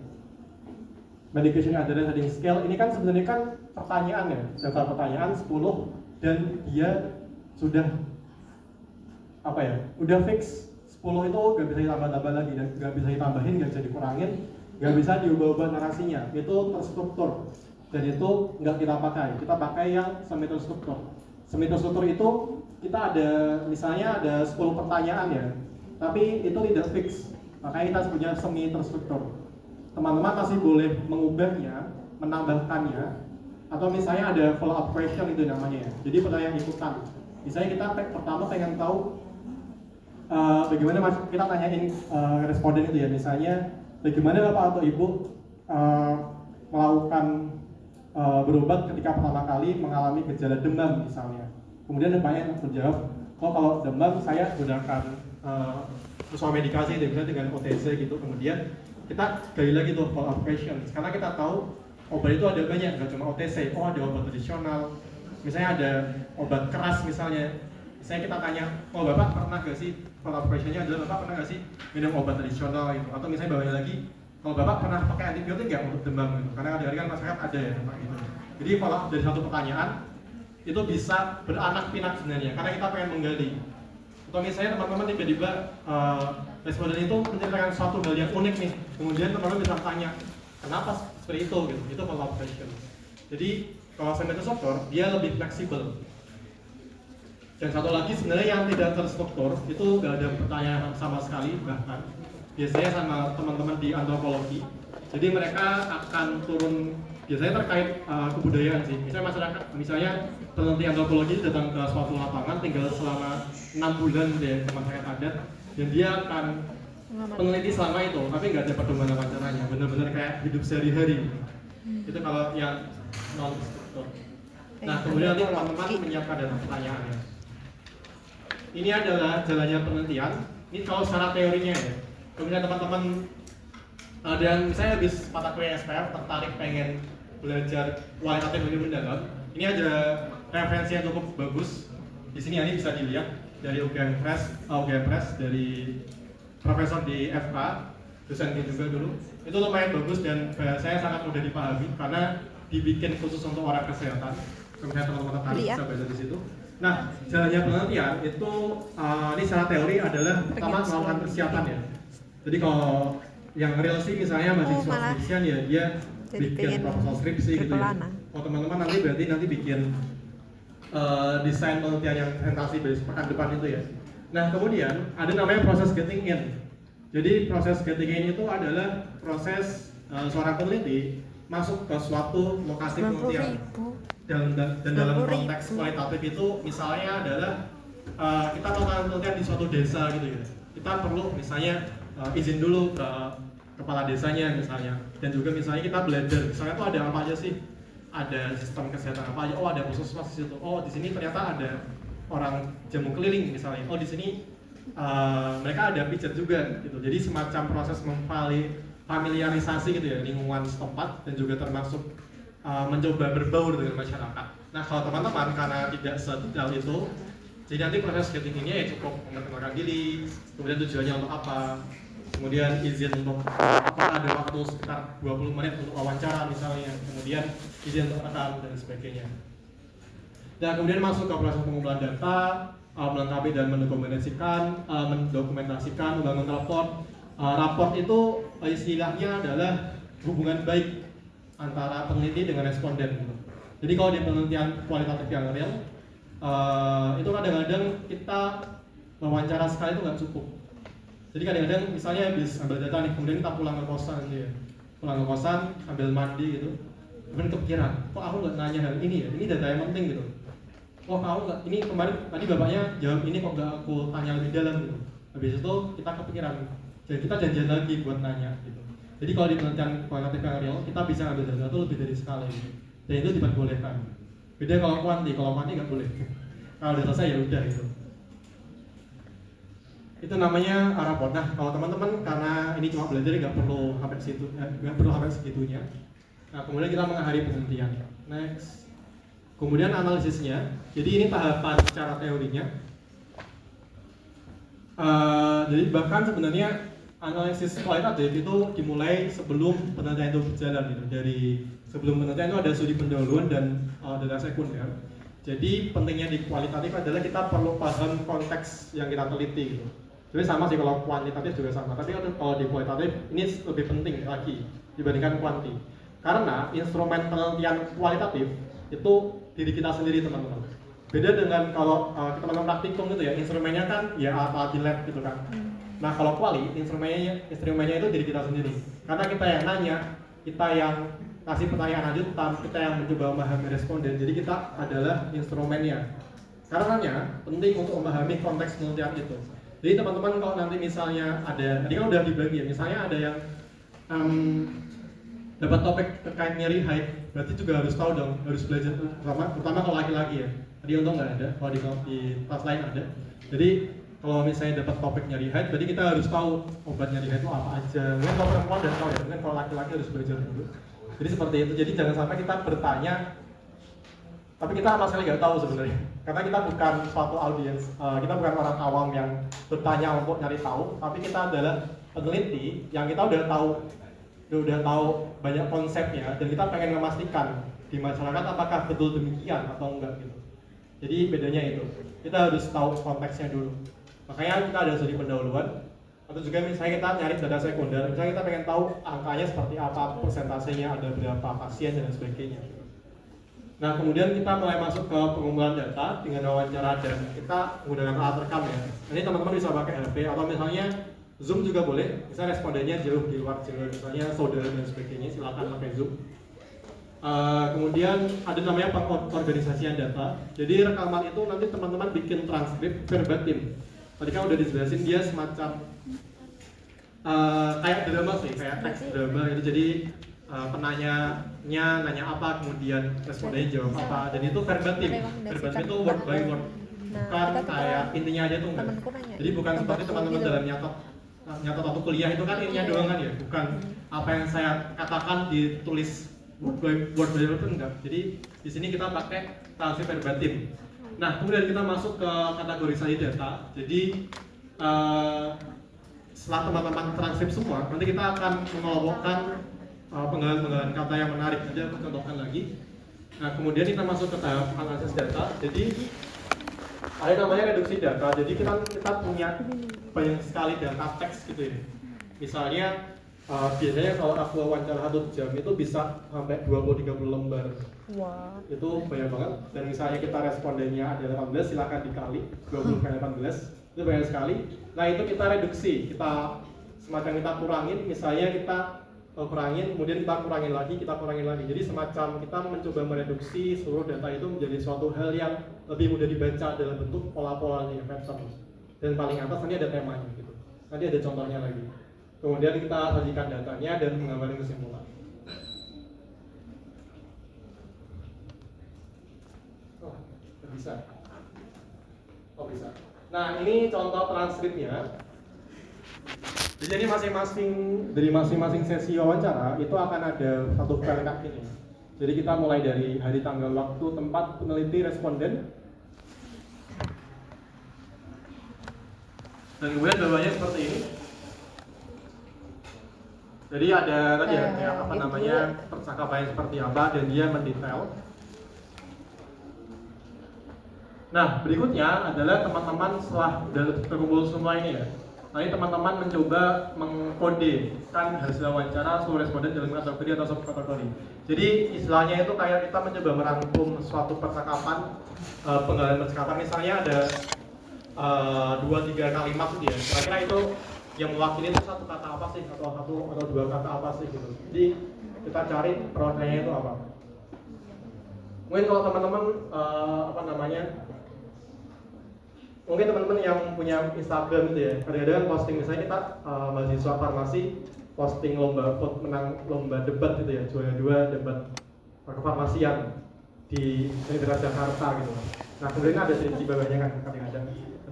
medication adherence rating scale ini kan sebenarnya kan pertanyaan ya, daftar pertanyaan 10 dan dia sudah apa ya, udah fix 10 itu gak bisa ditambah-tambah lagi, dan gak bisa ditambahin, gak bisa dikurangin, gak bisa diubah-ubah narasinya. Itu terstruktur dan itu nggak kita pakai yang semi terstruktur. Semi terstruktur itu kita ada misalnya ada 10 pertanyaan ya, tapi itu tidak fix, makanya kita sebutnya semi terstruktur. Teman-teman masih boleh mengubahnya, menambahkannya, atau misalnya ada follow up question itu namanya ya. Jadi pertanyaan ikutan. Misalnya kita pertama pengen tahu bagaimana kita tanyain responden itu ya, misalnya bagaimana Bapak atau Ibu melakukan berobat ketika pertama kali mengalami gejala demam misalnya. Kemudian depannya menjawab, kalau demam saya gunakan sesuai medikasi misalnya dengan OTC gitu. Kemudian kita gali lagi tuh follow up question, karena kita tahu obat itu ada banyak, nggak cuma OTC. Oh ada obat tradisional, misalnya ada obat keras misalnya kita tanya, oh Bapak pernah nggak sih, follow up questionnya adalah Bapak pernah nggak sih minum obat tradisional gitu. Atau misalnya bawahnya lagi, kalau Bapak pernah pakai antibiotik nggak untuk demam gitu, karena hari-hari kan masyarakat ada ya pakai itu. Jadi follow up dari satu pertanyaan itu bisa beranak pinak sebenarnya, karena kita pengen menggali. Atau misalnya teman-teman tiba-tiba responden itu menceritakan suatu hal yang unik nih, kemudian teman-teman bisa tanya kenapa seperti itu gitu. Itu follow up question. Jadi kalau semi terstruktur dia lebih fleksibel. Dan satu lagi sebenarnya yang tidak terstruktur itu nggak ada pertanyaan sama sekali, bahkan biasanya sama teman-teman di antropologi. Jadi mereka akan turun biasanya terkait kebudayaan sih. Misalnya peneliti antropologi datang ke suatu lapangan, tinggal selama 6 bulan di masyarakat adat, dan dia akan peneliti selama itu, tapi nggak ada pedoman wawancaranya, benar-benar kayak hidup sehari-hari. Itu kalau yang non struktur. Nah kemudian nanti teman-teman menyiapkan data pertanyaannya. Ini adalah jalannya penelitian. Ini kalau secara teorinya ya. Kemudian teman-teman ada yang misalnya habis mata kuliah SPM tertarik pengen belajar kualitatif lebih mendalam. Ini ada referensi yang cukup bagus. Di sini ini bisa dilihat dari UGM Press dari profesor di FK, dosen juga dulu. Itu lumayan bagus dan saya sangat mudah dipahami karena dibikin khusus untuk orang kesehatan. Kemudian teman-teman tertarik bisa baca di situ. Nah, jalannya penelitian itu ini secara teori adalah pertama melakukan persiapan ya. Jadi kalau yang real sih misalnya mahasiswa skripsian ya dia bikin proposal skripsi gitu ya. Kalau teman-teman nanti berarti bikin desain penelitian yang presentasi pekan depan itu ya. Nah kemudian ada namanya proses getting in. Jadi proses getting in itu adalah proses seorang peneliti masuk ke suatu lokasi penelitian. Dan dalam konteks kualitatif itu misalnya adalah kita melakukan penelitian di suatu desa gitu ya. Kita perlu misalnya izin dulu ke kepala desanya misalnya, dan juga misalnya kita belajar misalnya tuh ada apa aja sih, ada sistem kesehatan apa aja, oh ada puskesmas di situ, oh di sini ternyata ada orang jamu keliling misalnya, oh di sini mereka ada pijat juga gitu. Jadi semacam proses memfamiliarisasi gitu ya lingkungan setempat, dan juga termasuk mencoba berbaur dengan masyarakat. Nah kalau teman-teman karena tidak sedetail itu, jadi nanti proses getting ini ya cukup memperkenalkan diri, kemudian tujuannya untuk apa, kemudian izin untuk ada waktu sekitar 20 menit untuk wawancara misalnya, kemudian izin untuk rekam dan sebagainya. Dan kemudian masuk ke proses pengumpulan data, melengkapi dan mendokumentasikan, membangun raport. Raport itu istilahnya adalah hubungan baik antara peneliti dengan responden gitu. Jadi kalau di penelitian kualitatif yang real, itu kadang-kadang kita wawancara sekali itu nggak cukup. Jadi kadang-kadang misalnya habis ambil data nih, kemudian kita pulang ke kosan gitu ya. Pulang ke kosan, ambil mandi gitu. Kemudian kepikiran, kok aku nggak nanya hal ini ya? Ini data yang penting gitu. Oh aku nggak, ini kemarin tadi bapaknya jawab ini kok nggak aku tanya lebih dalam gitu. Habis itu kita kepikiran, jadi kita janjian lagi buat nanya gitu. Jadi kalau di penelitian kualitatif yang real, kita bisa ambil data itu lebih dari sekali gitu. Dan itu diperbolehkan. Beda kalau kuanti nggak boleh. Kalau udah selesai ya udah itu. Itu namanya raport. Nah, kalau teman-teman karena ini cuma belajar nggak perlu sampai segitunya. Nah, kemudian kita mengakhiri penelitian. Next. Kemudian analisisnya. Jadi ini tahapan secara teorinya. Jadi bahkan sebenarnya analisis kualitatif itu dimulai sebelum penelitian itu berjalan gitu. Dari sebelum penelitian itu ada studi pendahuluan dan data sekunder. Jadi pentingnya di kualitatif adalah kita perlu paham konteks yang kita teliti gitu. Jadi sama sih kalau kuantitatif juga sama, tapi kalau di kualitatif ini lebih penting lagi dibandingkan kuanti. Karena instrumen penelitian kualitatif itu diri kita sendiri teman-teman. Beda dengan kalau teman-teman praktikum gitu ya, instrumennya kan ya alat di lab gitu kan. Nah kalau kuali, instrumennya itu diri kita sendiri. Karena kita yang nanya, kita yang kasih pertanyaan lanjutan, kita yang mencoba memahami responden. Jadi kita adalah instrumennya. Karenanya penting untuk memahami konteks penelitian itu. Jadi teman-teman kalau nanti misalnya ada, ini kan udah dibagi ya, misalnya ada yang dapat topik terkait nyeri haid, berarti juga harus tahu dong, harus belajar terutama kalau laki-laki ya. Tadi untung nggak ada, kalau di kelas lain ada. Jadi kalau misalnya dapat topik nyeri haid, berarti kita harus tahu obat nyeri haid itu apa aja. Mungkin kalau perempuan udah tahu ya, mungkin kalau laki-laki harus belajar dulu. Jadi seperti itu. Jadi jangan sampai kita bertanya, tapi kita sama sekali nggak tahu sebenarnya. Karena kita bukan suatu audiens, kita bukan orang awam yang bertanya untuk nyari tahu, tapi kita adalah peneliti yang kita udah tahu banyak konsepnya dan kita pengen memastikan di masyarakat apakah betul demikian atau enggak gitu. Jadi bedanya itu, kita harus tahu konteksnya dulu. Makanya kita ada studi pendahuluan, atau juga misalnya kita nyari data sekunder, misalnya kita pengen tahu angkanya seperti apa, persentasenya ada berapa pasien dan sebagainya. Nah kemudian kita mulai masuk ke pengumpulan data dengan wawancara dan kita menggunakan alat rekam ya. Ini teman-teman bisa pakai HP atau misalnya Zoom juga boleh. Misalnya respondennya jauh di luar Jawa, misalnya saudara dan sebagainya, silakan pakai Zoom. Kemudian ada namanya pengorganisasian data. Jadi rekaman itu nanti teman-teman bikin transkrip verbatim. Tadi kan udah dijelasin dia semacam kayak drama sih, kayak teks drama itu. Jadi penanyanya nanya apa, kemudian respondennya jawab apa, dan itu verbatim. Verbatim itu word by word, bukan kayak intinya aja tuh enggak. Jadi bukan seperti teman-teman dalam nyatat atau kuliah itu kan intinya doang kan ya, bukan apa yang saya katakan ditulis word by word itu enggak. Jadi di sini kita pakai transkrip verbatim. Nah kemudian kita masuk ke kategorisasi data. Jadi setelah teman-teman transkrip semua, nanti kita akan mengelompokkan penggalan-penggalan kata yang menarik. Nanti aku contohkan lagi. Nah kemudian kita masuk ke tahap analisis data. Jadi ada namanya reduksi data. Jadi kita punya banyak sekali data teks gitu ya. Misalnya biasanya kalau aku wawancara 1 jam itu bisa sampai 20-30 lembar. Wah. Itu banyak banget. Dan misalnya kita respondennya ada 18, silakan dikali 20 kali 18. Itu banyak sekali. Nah itu kita reduksi, kita semacam kita kurangin. Misalnya kita kurangin, kemudian kita kurangin lagi. Jadi semacam kita mencoba mereduksi seluruh data itu menjadi suatu hal yang lebih mudah dibaca dalam bentuk pola-polanya, pattern. Dan paling atas nanti ada temanya gitu. Nanti ada contohnya lagi. Kemudian kita sajikan datanya dan menggambarkan kesimpulan. Oh, bisa. Oh bisa. Nah ini contoh transkripnya. Jadi dari masing-masing sesi wawancara itu akan ada satu file kayak ini. Jadi kita mulai dari hari, tanggal, waktu, tempat, peneliti, responden. Dan kemudian jawabannya seperti ini. Jadi ada tadi ya kayak apa namanya percakapan seperti apa dan dia mendetail. Nah berikutnya adalah teman-teman setelah sudah terkumpul semua ini ya. Nanti teman-teman mencoba mengkodekan hasil wawancara seluruh responden dalam kategori atau subkategori. Jadi istilahnya itu kayak kita mencoba merangkum suatu percakapan, penggalan percakapan. Misalnya ada 2-3 kalimat gitu ya. Kira-kira itu yang mewakili itu satu kata apa sih, atau 2 kata apa sih gitu. Jadi kita cari perwakilannya itu apa. Mungkin kalau teman-teman mungkin teman-teman yang punya Instagram gitu ya, kadang-kadang posting misalnya kita mahasiswa farmasi posting lomba menang lomba debat gitu ya, juara 2 debat kefarmasian di Universitas Jakarta gitu. Nah kemudian ada cerita di bawahnya kan,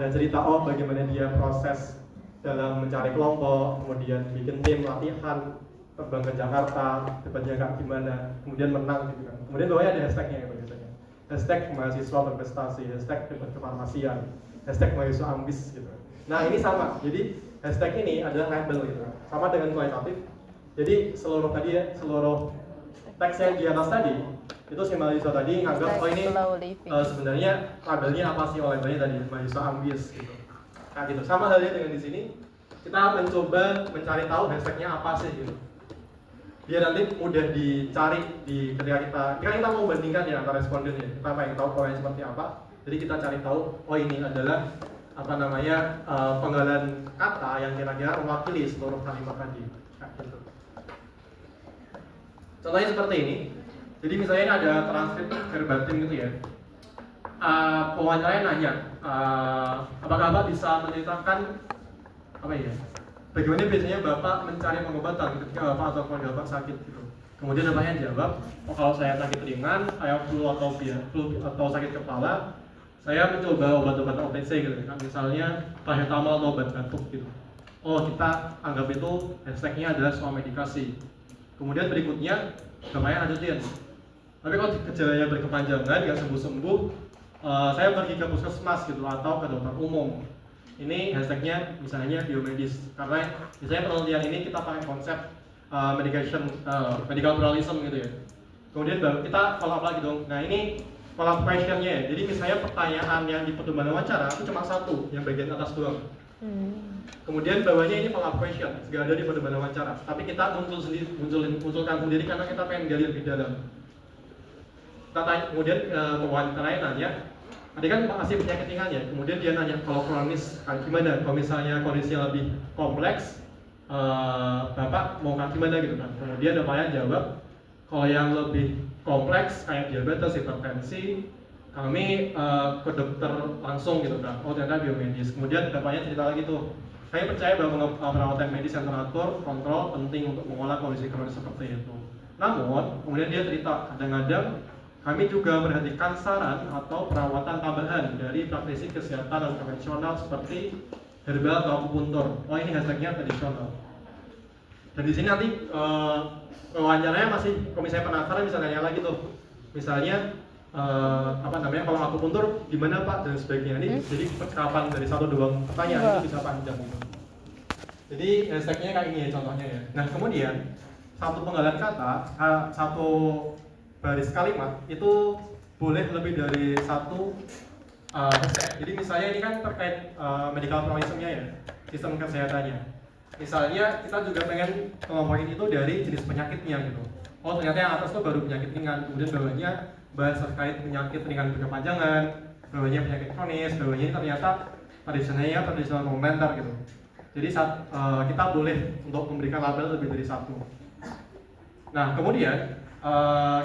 ada cerita bagaimana dia proses dalam mencari kelompok, kemudian bikin tim latihan, terbang ke Jakarta, debatnya kayak gimana, kemudian menang gitu kan. Kemudian bawahnya ada hashtagnya gitu biasanya. Hashtag mahasiswa berprestasi, hashtag debat kefarmasian, hashtag mahasiswa ambis gitu. Nah ini sama, jadi hashtag ini adalah label gitu kan, sama dengan kualitatif. Jadi seluruh teks yang di atas tadi itu si mahasiswa tadi nganggap ini sebenarnya labelnya apa sih, labelnya tadi mahasiswa ambis gitu. Nah gitu, sama halnya dengan di sini kita mencoba mencari tahu hashtagnya apa sih gitu. Biar nanti mudah dicari ketika kita mau bandingkan ya antara responden ya, kita pengen tahu polanya seperti apa. Jadi kita cari tahu, ini adalah penggalan kata yang kira-kira mewakili seluruh kalimat tadi. Nah, gitu. Contohnya seperti ini. Jadi misalnya ini ada transkrip verbatim gitu ya. Pewawancaranya nanya, apakah Bapak bisa menceritakan bagaimana biasanya Bapak mencari pengobatan ketika Bapak atau keluarga Bapak sakit gitu. Kemudian Bapaknya jawab, kalau saya sakit ringan, saya flu atau sakit kepala, saya mencoba obat-obatan OTC gitu kan. Misalnya paracetamol atau obat batuk gitu. Kita anggap itu hashtagnya adalah soal medikasi. Kemudian berikutnya Bapaknya lanjutin. Tapi kalau gejalanya berkepanjangan, nggak sembuh-sembuh, saya pergi ke puskesmas gitu atau ke dokter umum. Ini hashtagnya misalnya biomedis, karena misalnya penelitian ini kita pakai konsep medical pluralism gitu ya. Kemudian kita follow up lagi dong. Nah ini follow up questionnya ya. Jadi misalnya pertanyaan yang di pertemuan wawancara itu cuma satu, yang bagian atas doang. Kemudian bawahnya ini follow up question, nggak ada di pertemuan wawancara. Tapi kita munculkan sendiri karena kita pengen gali lebih dalam. Kemudian pewawancaranya nanya, tadi kan masih penyakit ringan ya, kemudian dia nanya kalau kronis gimana, kalau misalnya kondisinya lebih kompleks, Bapak mau gimana gitu kan. Kemudian Bapaknya jawab, kalau yang lebih kompleks kayak diabetes, hipertensi, kami ke dokter langsung gitu kan. Ternyata biomedis. Kemudian Bapaknya cerita lagi tuh, saya percaya bahwa perawatan medis yang teratur, kontrol penting untuk mengolah kondisi kronis seperti itu. Namun, kemudian dia cerita, kadang-kadang kami juga perhatikan saran atau perawatan tambahan dari praktisi kesehatan non konvensional seperti herbal atau akupuntur. Ini hashtagnya tradisional. Dan di sini nanti wawancaranya masih, kalau misalnya penasaran bisa nanya lagi tuh. Misalnya kalau akupuntur gimana Pak dan sebagainya. Ini jadi percakapan dari 1-2 pertanyaan itu bisa panjang gitu. Jadi hashtagnya kayak ini ya contohnya ya. Nah kemudian satu penggalan kata, satu baris kalimat itu boleh lebih dari satu hashtag. Jadi misalnya ini kan terkait medical pluralism-nya ya, sistem kesehatannya. Misalnya kita juga pengen kelompokin itu dari jenis penyakitnya gitu. Ternyata yang atas itu baru penyakit ringan, kemudian bawahnya bahas terkait penyakit ringan berkepanjangan, bawahnya penyakit kronis, bawahnya ternyata tradisional komplementer gitu. Jadi kita boleh untuk memberikan label lebih dari satu. Nah kemudian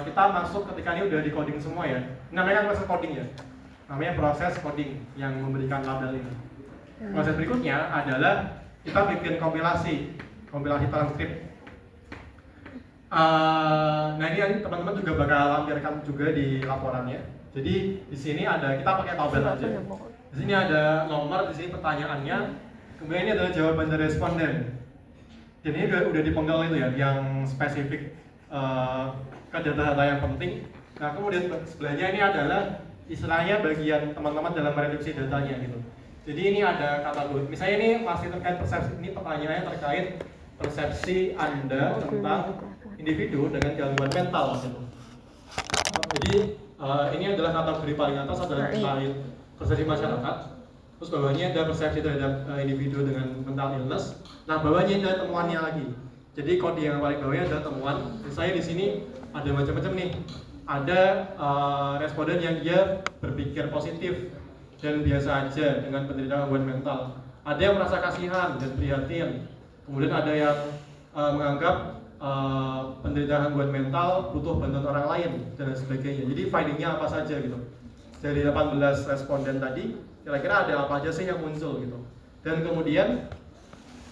kita masuk ketika ini udah di coding semua ya. Namanya kan proses coding ya. Namanya proses coding yang memberikan label ini. Proses berikutnya adalah kita bikin kompilasi transkrip. Nah ini teman-teman juga bakal lampirkan juga di laporannya. Jadi di sini ada, kita pakai tabel aja. Di sini ada nomor, di sini pertanyaannya. Kemudian ini adalah jawaban dari responden. Dan ini udah dipenggal itu ya, yang spesifik ke data-data yang penting. Nah kemudian sebelahnya ini adalah istilahnya bagian teman-teman dalam mereduksi datanya gitu. Jadi ini ada kategori, misalnya ini masih terkait persepsi, ini pertanyaannya terkait persepsi Anda tentang individu dengan gangguan mental gitu. Jadi ini adalah kategori paling atas adalah terkait persepsi masyarakat. Terus bawahnya ada persepsi terhadap individu dengan mental illness. Nah bawahnya ada temuannya lagi. Jadi kode yang paling bawahnya adalah temuan. Misalnya di sini ada macam-macam nih. Ada responden yang dia berpikir positif dan biasa aja dengan penderita gangguan mental. Ada yang merasa kasihan dan prihatin. Kemudian ada yang menganggap penderita gangguan mental butuh bantuan orang lain dan sebagainya. Jadi findingnya apa saja gitu. Dari 18 responden tadi, kira-kira ada apa aja sih yang muncul gitu. Dan kemudian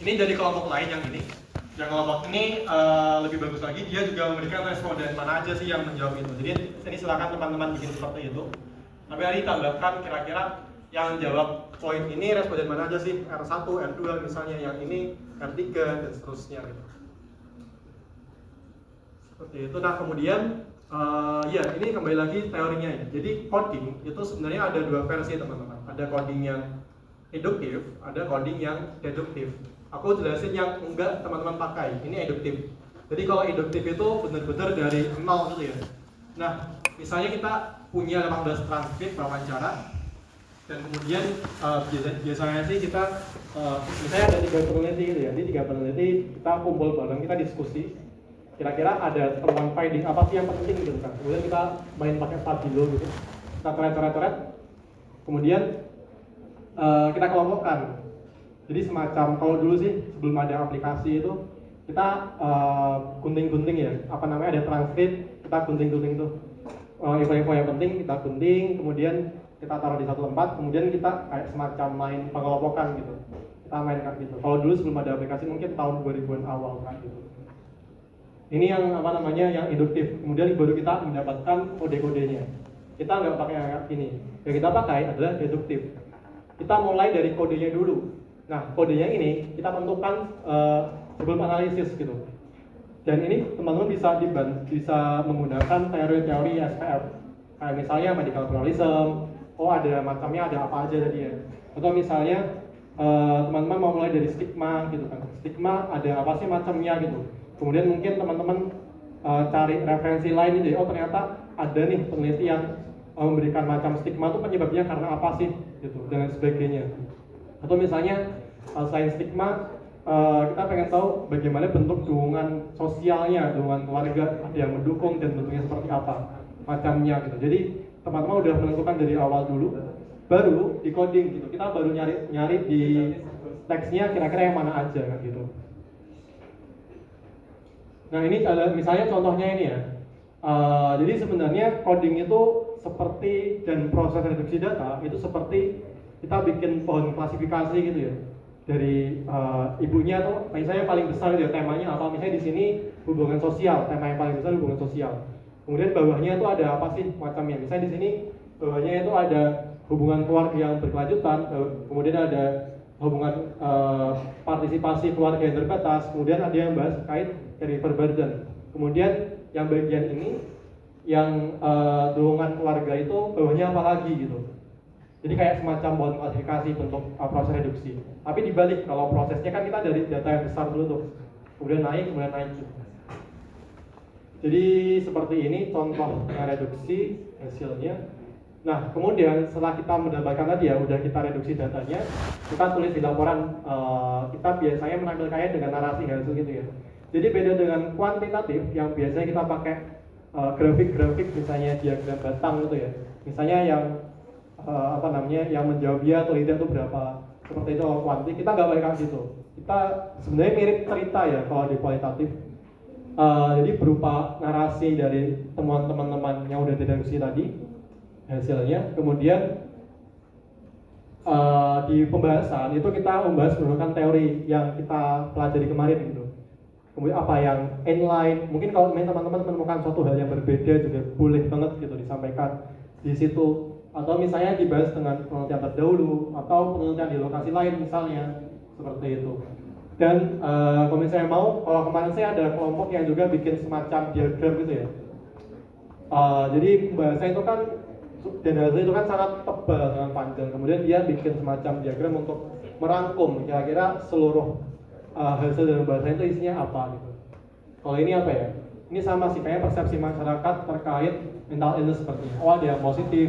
ini dari kelompok lain yang ini. Yang kelompok ini lebih bagus lagi, dia juga memberikan responden mana aja sih yang menjawab itu. Jadi ini silakan teman-teman bikin seperti itu. Tapi hari tambahkan kira-kira yang jawab poin ini responden mana aja sih, R1, R2 misalnya, yang ini R3 dan seterusnya gitu. Seperti itu. Nah kemudian ya ini kembali lagi teorinya ya. Jadi coding itu sebenarnya ada dua versi teman-teman. Ada coding yang induktif, ada coding yang deduktif. Aku jelasin yang enggak teman-teman pakai. Ini induktif. Jadi kalau induktif itu benar-benar dari nol gitu ya. Nah, misalnya kita punya 18 transkrip wawancara dan kemudian biasanya sih kita misalnya ada 3 peneliti gitu ya. Ini 3 peneliti kita kumpul bareng, kita diskusi. Kira-kira ada temuan finding apa sih yang penting gitu kan. Kemudian kita main pakai Stabilo gitu. Kita coret-coret. Kemudian kita kelompokkan. Jadi semacam kalau dulu sih sebelum ada aplikasi itu kita gunting-gunting ya, apa namanya, ada transkrip, kita gunting-gunting tuh info-info yang penting kita gunting, kemudian kita taruh di satu tempat, kemudian kita kayak semacam main pengelompokan gitu, kita mainkan gitu. Kalau dulu sebelum ada aplikasi mungkin tahun 2000-an awal kan gitu. Ini yang apa namanya, yang induktif. Kemudian baru kita mendapatkan kode-kodenya. Kita nggak pakai ini, yang kita pakai adalah deduktif. Kita mulai dari kodenya dulu. Nah, kodenya ini kita tentukan sebelum analisis gitu. Dan ini teman-teman bisa menggunakan teori-teori SPF. Kayak misalnya medical pluralism, ada macamnya, ada apa aja tadi ya. Atau misalnya teman-teman mau mulai dari stigma gitu kan. Stigma ada apa sih macamnya gitu. Kemudian mungkin teman-teman cari referensi lain gitu ya. Ternyata ada nih peneliti yang memberikan macam stigma itu penyebabnya karena apa sih gitu, dan sebagainya. Atau misalnya selain stigma, kita pengen tahu bagaimana bentuk dukungan sosialnya, dukungan keluarga, ada yang mendukung dan bentuknya seperti apa macamnya gitu. Jadi teman-teman udah menentukan dari awal dulu, baru di coding gitu. Kita baru nyari di teksnya kira-kira yang mana aja kan gitu. Nah ini misalnya contohnya ini ya. Jadi sebenarnya coding itu seperti, dan proses reduksi data itu seperti kita bikin pohon klasifikasi gitu ya. Dari ibunya tuh misalnya paling besar gitu ya, temanya apa, misalnya di sini hubungan sosial, tema yang paling besar hubungan sosial. Kemudian bawahnya itu ada apa sih macamnya, misalnya di sini bawahnya itu ada hubungan keluarga yang berkelanjutan, kemudian ada hubungan partisipasi keluarga yang terbatas, kemudian ada yang bahas terkait caregiver burden. Kemudian yang bagian ini yang dukungan keluarga itu bawahnya apa lagi gitu. Jadi kayak semacam pohon klasifikasi bentuk proses reduksi. Tapi dibalik, kalau prosesnya kan kita dari data yang besar dulu tuh, kemudian naik gitu. Jadi seperti ini contoh reduksi hasilnya. Nah kemudian setelah kita mendapatkan tadi ya, udah kita reduksi datanya, kita tulis di laporan. Kita biasanya menampilkannya dengan narasi hasil gitu ya. Jadi beda dengan kuantitatif yang biasanya kita pakai grafik-grafik, misalnya diagram batang gitu ya. Misalnya yang yang menjawab ya atau tidak itu berapa, seperti itu. Kalau kuanti kita nggak pakai kayak gitu. Kita sebenarnya mirip cerita ya kalau di kualitatif. Jadi berupa narasi dari temuan teman-teman yang udah direduksi tadi hasilnya. Kemudian di pembahasan itu kita membahas menggunakan teori yang kita pelajari kemarin gitu. Kemudian apa yang inline, mungkin kalau teman-teman menemukan suatu hal yang berbeda juga boleh banget gitu disampaikan di situ. Atau misalnya dibahas dengan penelitian terdahulu atau penelitian di lokasi lain misalnya, seperti itu. Dan kalau misalnya kalau kemarin saya ada kelompok yang juga bikin semacam diagram gitu ya. Jadi bahasa itu kan, dan hasil itu kan sangat tebal, sangat panjang. Kemudian dia bikin semacam diagram untuk merangkum kira-kira seluruh hasil dari bahasa itu isinya apa gitu. Kalau ini apa ya? Ini sama sih, kayak persepsi masyarakat terkait mental illness sepertinya. Ada yang positif,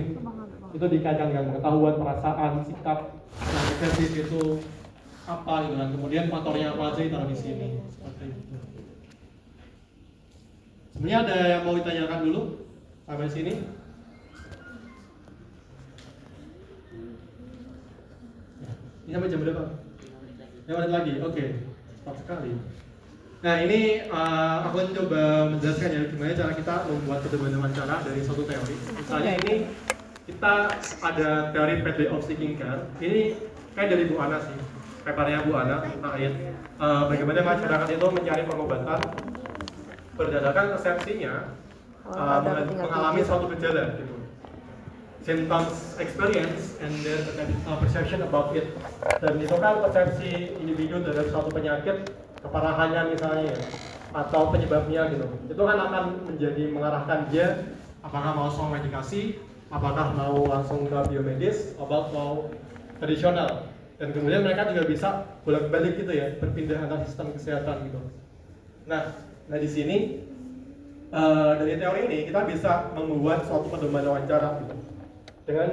itu dikaitkan dengan pengetahuan, perasaan, sikap. Yang negatif itu apa gitu kan. Kemudian faktornya apa aja ditaruh di sini. Seperti itu. Sebenarnya ada yang mau ditanyakan dulu sampai sini? Ini sampai jam berapa? 5 menit lagi, oke. Cepat sekali. Nah ini aku akan coba menjelaskan ya gimana cara kita membuat perdebanan wawancara dari suatu teori. Misalnya ini kita ada teori pathway of seeking care. Ini kayak dari Bu Ana sih. papernya Bu Ana terkait bagaimana masyarakat itu mencari pengobatan berdasarkan persepsinya mengalami suatu gejala gitu. Symptoms experience and then perception about it. Dan itu kan persepsi individu terhadap suatu penyakit, keparahannya misalnya ya, atau penyebabnya gitu. Itu kan akan menjadi mengarahkan dia apakah mau langsung medikasi, apakah mau langsung ke biomedis, atau mau tradisional. Dan kemudian mereka juga bisa bolak-balik gitu ya, berpindah antar sistem kesehatan gitu. Nah di sini dari teori ini kita bisa membuat suatu pedoman wawancara gitu. Dengan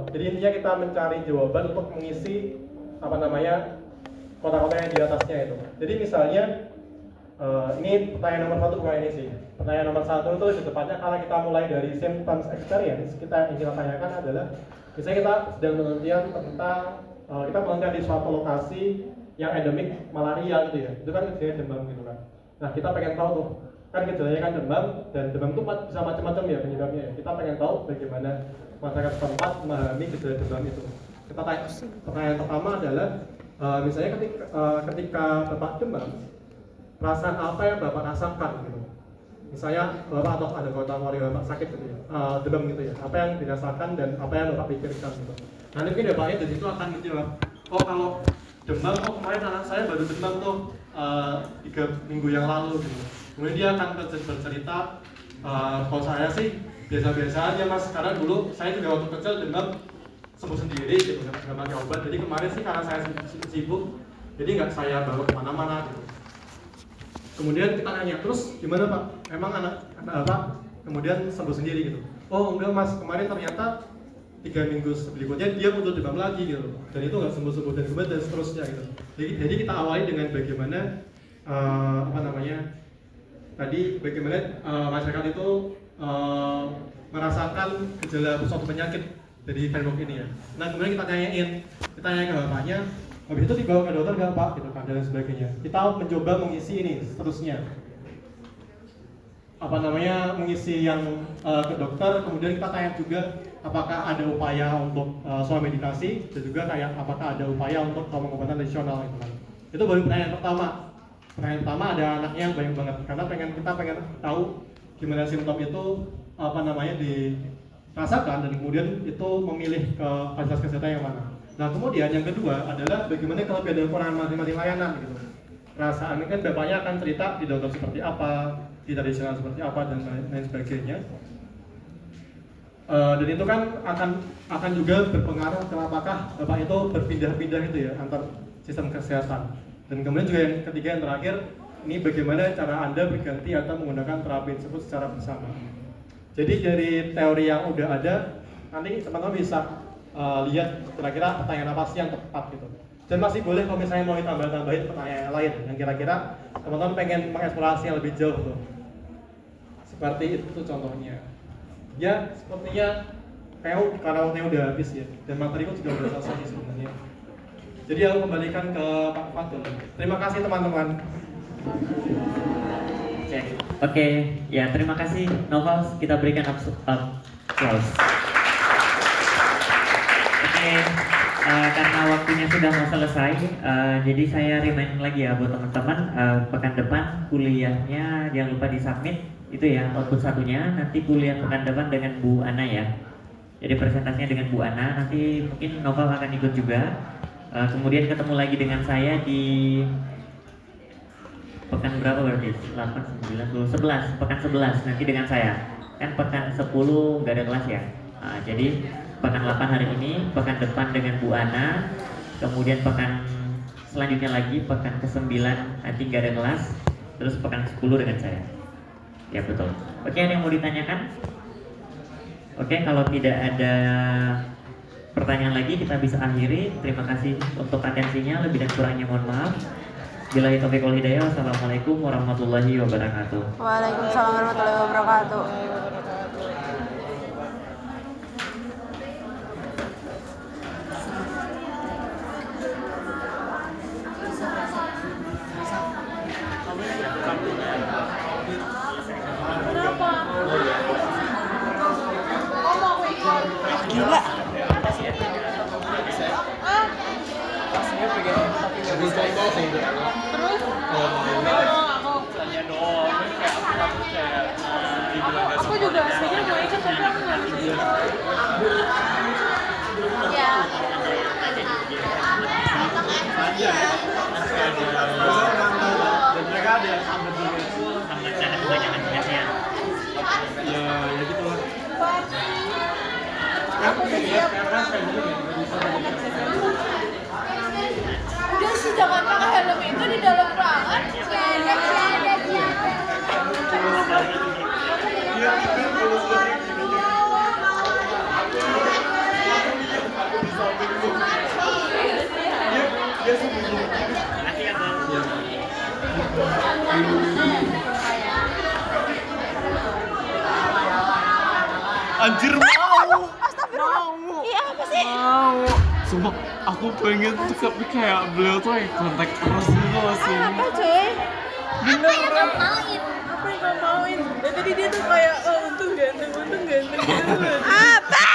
jadi intinya kita mencari jawaban untuk mengisi kota-kota yang di atasnya itu. Jadi misalnya ini pertanyaan nomor 1 bukan ini sih. Pertanyaan nomor 1 itu di depannya karena kita mulai dari symptoms experience, yang kita tanyakan adalah misalnya kita sedang penelitian tentang kita penelitian di suatu lokasi yang endemik malaria gitu ya. Itu kan gejalanya demam gitu kan. Nah kita pengen tahu tuh kan gejalanya kan demam, dan demam itu bisa macam-macam ya penyebabnya ya. Kita pengen tahu bagaimana masyarakat setempat memahami gejala demam itu. Kita tanya, pertanyaan pertama adalah misalnya ketika Bapak demam, perasaan apa yang Bapak rasakan gitu. Misalnya Bapak atau ada anggota keluarga Bapak sakit gitu ya, demam gitu ya. Apa yang dirasakan dan apa yang Bapak pikirkan gitu. Nanti mungkin Bapaknya dari situ akan menjawab, oh kalau demam, oh kemarin anak saya baru demam tuh 3 minggu yang lalu gitu. Kemudian dia akan bercerita, kalau saya sih biasa-biasa aja mas, karena dulu saya juga waktu kecil demam sembuh sendiri gitu, nggak pakai obat. Jadi kemarin sih karena saya sibuk, jadi nggak saya bawa kemana-mana gitu. Kemudian kita nanya, terus gimana pak? Emang anak Bapak kemudian sembuh sendiri gitu? Oh enggak mas, kemarin ternyata 3 minggu berikutnya dia muncul demam lagi gitu, dan itu nggak sembuh-sembuh dan kemudian dan seterusnya gitu. Jadi kita awali dengan bagaimana tadi bagaimana masyarakat itu merasakan gejala suatu penyakit dari framework ini ya. Nah kemudian kita tanya ke bapaknya, habis itu dibawa ke dokter nggak pak gitu kan, dan sebagainya. Kita mencoba mengisi ini seterusnya mengisi yang ke dokter. Kemudian kita tanya juga apakah ada upaya untuk soal medikasi, dan juga kayak apakah ada upaya untuk pengobatan tradisional gitu kan. Itu baru pertanyaan pertama. Pertanyaan pertama ada anaknya yang banyak banget, karena kita pengen tahu gimana simptom itu dirasakan, dan kemudian itu memilih ke fasilitas kesehatan yang mana. Nah kemudian yang kedua adalah bagaimana kelebihan dan kekurangan masing-masing layanan gitu. Perasaan kan bapaknya akan cerita di dokter seperti apa, di tradisional seperti apa, dan lain sebagainya. Dan itu kan akan juga berpengaruh ke apakah bapak itu berpindah-pindah itu ya antar sistem kesehatan. Dan kemudian juga yang ketiga yang terakhir, ini bagaimana cara Anda berganti atau menggunakan terapi tersebut secara bersama. Jadi dari teori yang udah ada, nanti teman-teman bisa lihat kira-kira pertanyaan apa sih yang tepat gitu. Dan masih boleh kalau misalnya mau ditambah-tambahin pertanyaan lain yang kira-kira teman-teman pengen mengeksplorasi yang lebih jauh tuh. Seperti itu contohnya. Ya sepertinya karena waktunya udah habis ya, dan materiku juga udah selesai sebenarnya. Jadi aku kembalikan ke Pak Fatul. Terima kasih teman-teman. Oke, ya terima kasih Noval. Kita berikan applause. Oke, karena waktunya sudah mau selesai, jadi saya remind lagi ya buat teman-teman, pekan depan kuliahnya jangan lupa disubmit itu ya, output satunya. Nanti kuliah pekan depan dengan Bu Ana ya. Jadi presentasinya dengan Bu Ana. Nanti mungkin Noval akan ikut juga. Kemudian ketemu lagi dengan saya di pekan berapa berarti? 8, 9, 10, 11, pekan 11 nanti dengan saya. Kan pekan 10 nggak ada kelas ya. Jadi pekan 8 hari ini, pekan depan dengan Bu Ana, kemudian pekan selanjutnya lagi pekan ke-9 nanti nggak ada kelas, terus pekan 10 dengan saya. Ya betul. Oke, ada yang mau ditanyakan? Oke, kalau tidak ada pertanyaan lagi kita bisa akhiri. Terima kasih untuk atensinya, lebih dan kurangnya mohon maaf. Billahi taufiq wal hidayah. Wassalamualaikum warahmatullahi wabarakatuh. Waalaikumsalam warahmatullahi wabarakatuh. Gila. Terus aku juga aslinya mau ikut tapi aku nggak bisa. Ya. Dan mereka ada yang sambat juga. Sambat dan kebanyakan ya. Ya gitu lah. Karena saya dulu nggak bisa. Dia sih jangan pakai helm itu di dalam ruangan. Nanti ya Bang. Anjir mau. Astagfirullah. Iya apa sih? Mau. Sumpah aku pengen tuh tapi kayak beliau tuh yang kontak terus gitu loh Apa cuy? Bener kan? Apa yang kamu mauin? Dan tadi dia tuh kayak untung ganteng gitu. Apa?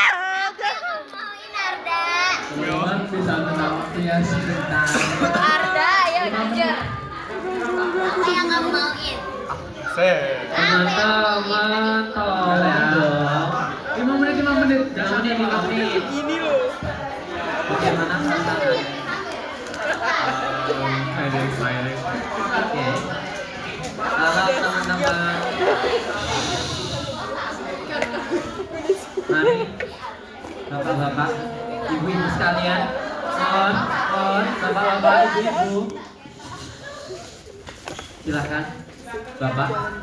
Teman-teman bisa menang waktunya sebentar. Arda, ayo kerja. Apa yang kamu mauin? Teman-teman tolong dong. 5 menit. Jangan 5 menit. Gini loh. Bagaimana tantangannya? Ada yang silent. Oke. Halo teman-teman. Mari bapak-bapak, ibu-ibu sekalian, bapak-bapak, ibu-ibu, silakan, bapak.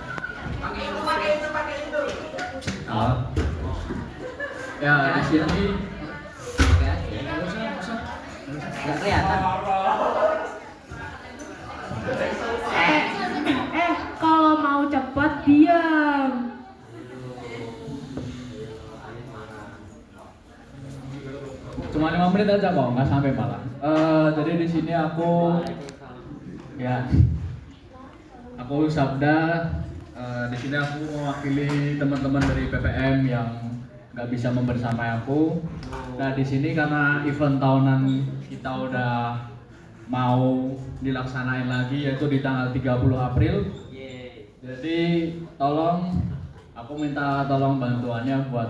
Oh. Ya di sini. Nggak kelihatan. Kalau mau cepat diam. Cuma 5 menit aja kok, nggak sampai malah. Jadi di sini aku Sabda. Di sini aku mewakili teman-teman dari PPM yang nggak bisa membersamai aku. Nah di sini karena event tahunan kita udah mau dilaksanain lagi yaitu di tanggal 30 April. Jadi aku minta tolong bantuannya buat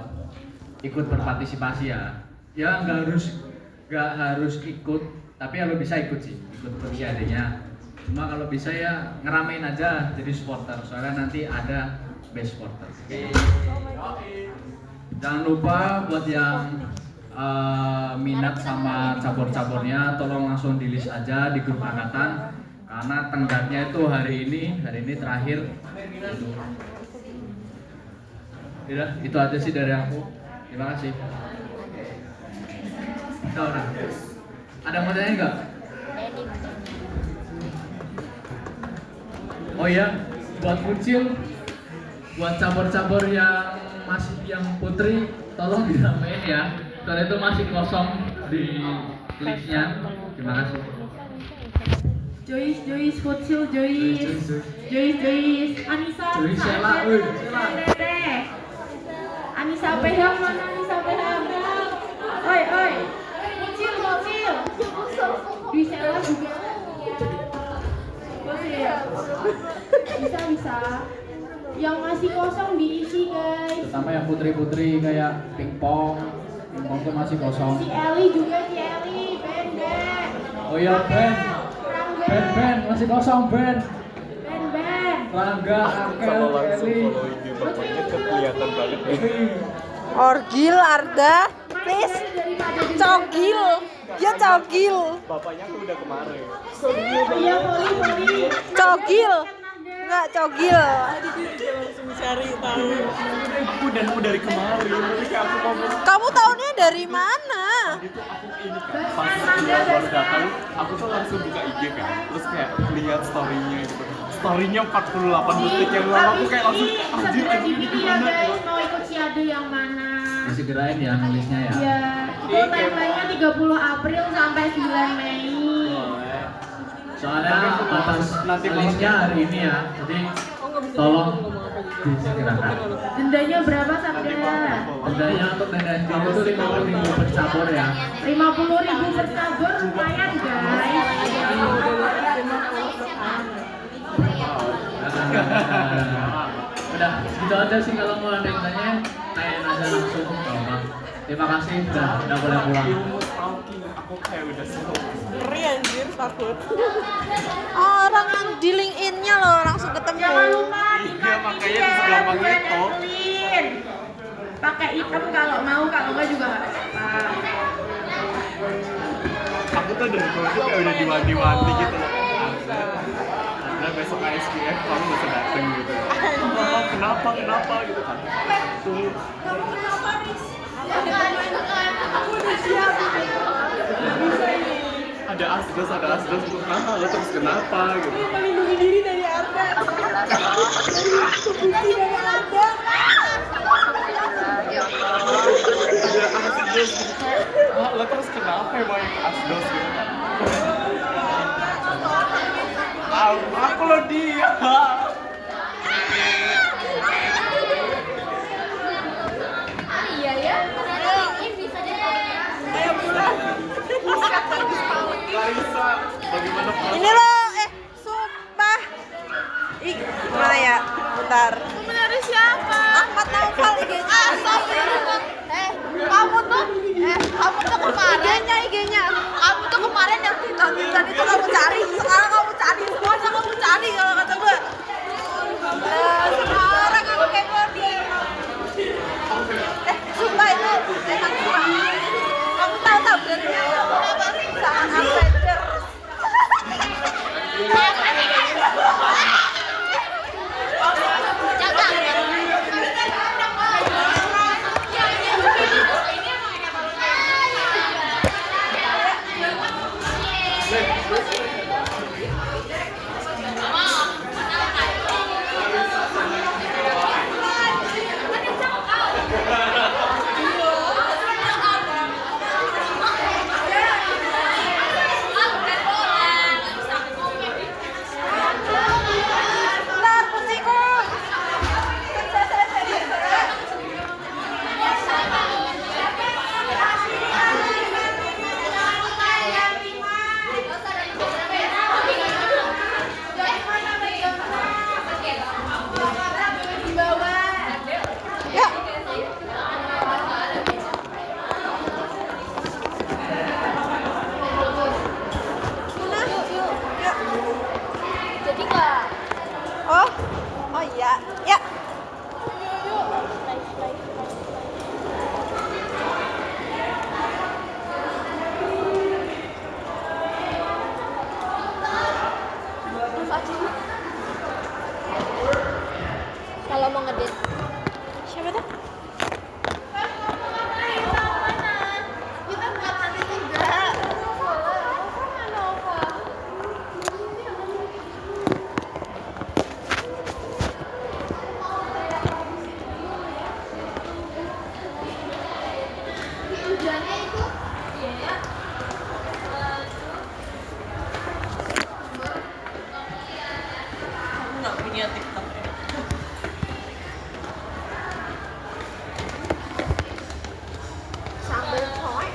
ikut berpartisipasi ya. Ya nggak harus ikut, tapi kalau bisa ikut sih, ikut persiapannya. Cuma kalau bisa ya ngeramein aja jadi supporter, soalnya nanti ada best supporter. Jangan lupa buat yang minat sama cabur-caburnya, tolong langsung di list aja di grup angkatan karena tenggatnya itu hari ini terakhir. Itu aja sih dari aku. Terima kasih. Udah. Ada mau tanya nggak? Oh iya, buat Kucil, buat cabur-cabur yang putri, tolong diramein ya. Soalnya itu masih kosong di listnya. Terima kasih. Joyce, Futsal, Joyce, Anissa, Joyce, Sheila, Anissa Peham, mana Anissa Peham? Oi, Futsal, Dwi Sheila juga. Bisa. Yang masih kosong diisi guys. Terutama yang putri-putri kayak pingpong tuh masih kosong. Si Eli juga, Ben. Oh iya Ben masih kosong Ben. Rangga, Angkel, Eli. Kelihatan banget. Orgil Arda, please. Cogil. Dia cogil. Bapaknya tuh udah kemarin. Iya, Poli. Cogil. Enggak cogil. Aku dari kemarin. Jadi kayak aku ngomong Kamu tahunya dari mana? gitu aku ini kan. Pas dia baru datang, aku tuh langsung buka IG kan. Terus kayak lihat story-nya gitu. Story-nya 48 detik yang lalu aku kayak langsung anjir Dipilih ya guys, mau ikut Siade yang mana? Disegerain ya nulisnya ya. Iya, itu timeline-nya 30 April sampai 9 Mei. Soalnya batas listnya hari ini ya. Jadi tolong disegerakan. Dendanya berapa Sabda? Dendanya untuk tenda itu 50.000 per cabur ya. 50.000 per cabur lumayan guys. udah gitu aja sih, kalau mau ada yang tanya tanyain aja langsung apa. Terima kasih udah boleh pulang. Ilmu stalking, aku kayak udah slow. Ngeri anjir, takut. Orang yang di LinkedIn-nya loh langsung ketemu. Iya, makanya itu segampang itu. Pakai item kalau mau, kalau enggak juga enggak apa-apa. Aku tuh dari dulu kayak udah diwanti-wanti gitu loh. Ada besok ISPF kamu gak usah dateng gitu. Kenapa gitu kan. Tuh. Ada asdos kenapa lo terus kenapa gitu. Melindungi diri dari Anda. Kebuki dari Anda. Ada asdos gitu kayak lo terus kenapa emang yang asdos gitu kan. Aku lo dia. Iya ya, ini bisa jadi. Ayo pulang. Larissa, bagaimana Ini loh, sumpah. Ih, mana ya? Bentar. Dari siapa? Ahmad Naufal IG-nya. Kamu tuh kemarin IG-nya. kamu tuh kemarin yang tintan itu kamu cari, sekarang kamu cari semuanya kamu cari kalau kata gue. Semua orang aku kepo nih. Sumpah itu emang kurang. Kamu tahu tabelnya sangat Avengers. Jadi nggak? Oh iya. Ya. Kalau mau ngedit. Siapa tuh? Kita buat nanti juga. Tujuannya itu ya. Aku nggak punya TikTok ya. Sambal coy.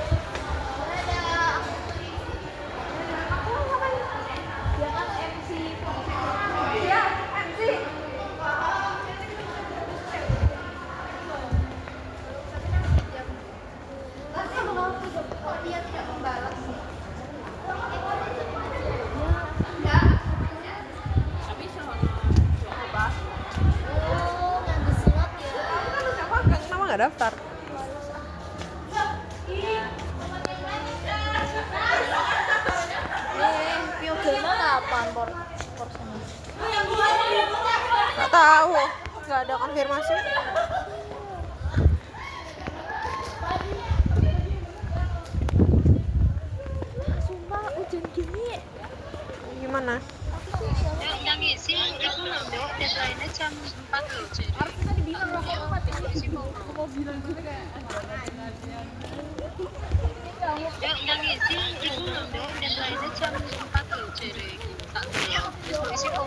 Aku ngapain? Dia kan MC. Dia MC. Kalau dia tidak membalas. Enggak. Oh, ngambil slot ya. Kenapa nggak daftar? Biogena kapan porsinya? Nggak tahu. Nggak ada konfirmasi. Sumpah hujan gini. Gimana? Yang isi itu loh, deadline-nya jam 4 loh, jadi Harusnya tadi bilang loh kok mati. isi mau yang isi itu loh, deadline-nya jam 4 loh, jadi tak tahu isi mau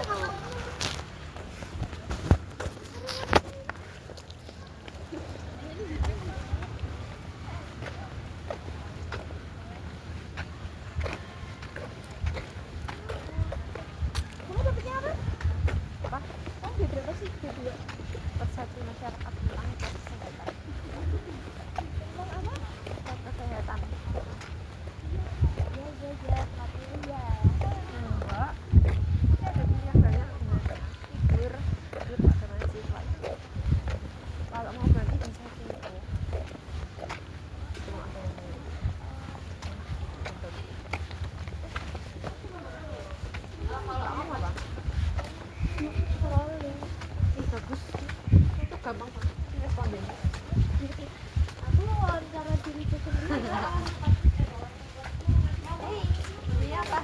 Kamu dapetnya apa? Kamu dia berapa sih? Dia 2. persepsi masyarakat tentang kesehatan. Kesehatan. Enggak. Ada yang banyak tidur pakai masih lagi. Kalau mau ganti bisa gitu. Cuma ada yang kalau kamu apa? Rolling. Ih, bagus. Itu gampang banget respondennya. Aku mau wawancara diriku sendiri. Ini apa?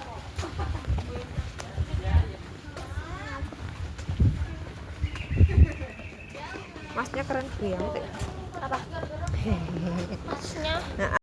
Masnya keren banget. Apa? Masnya?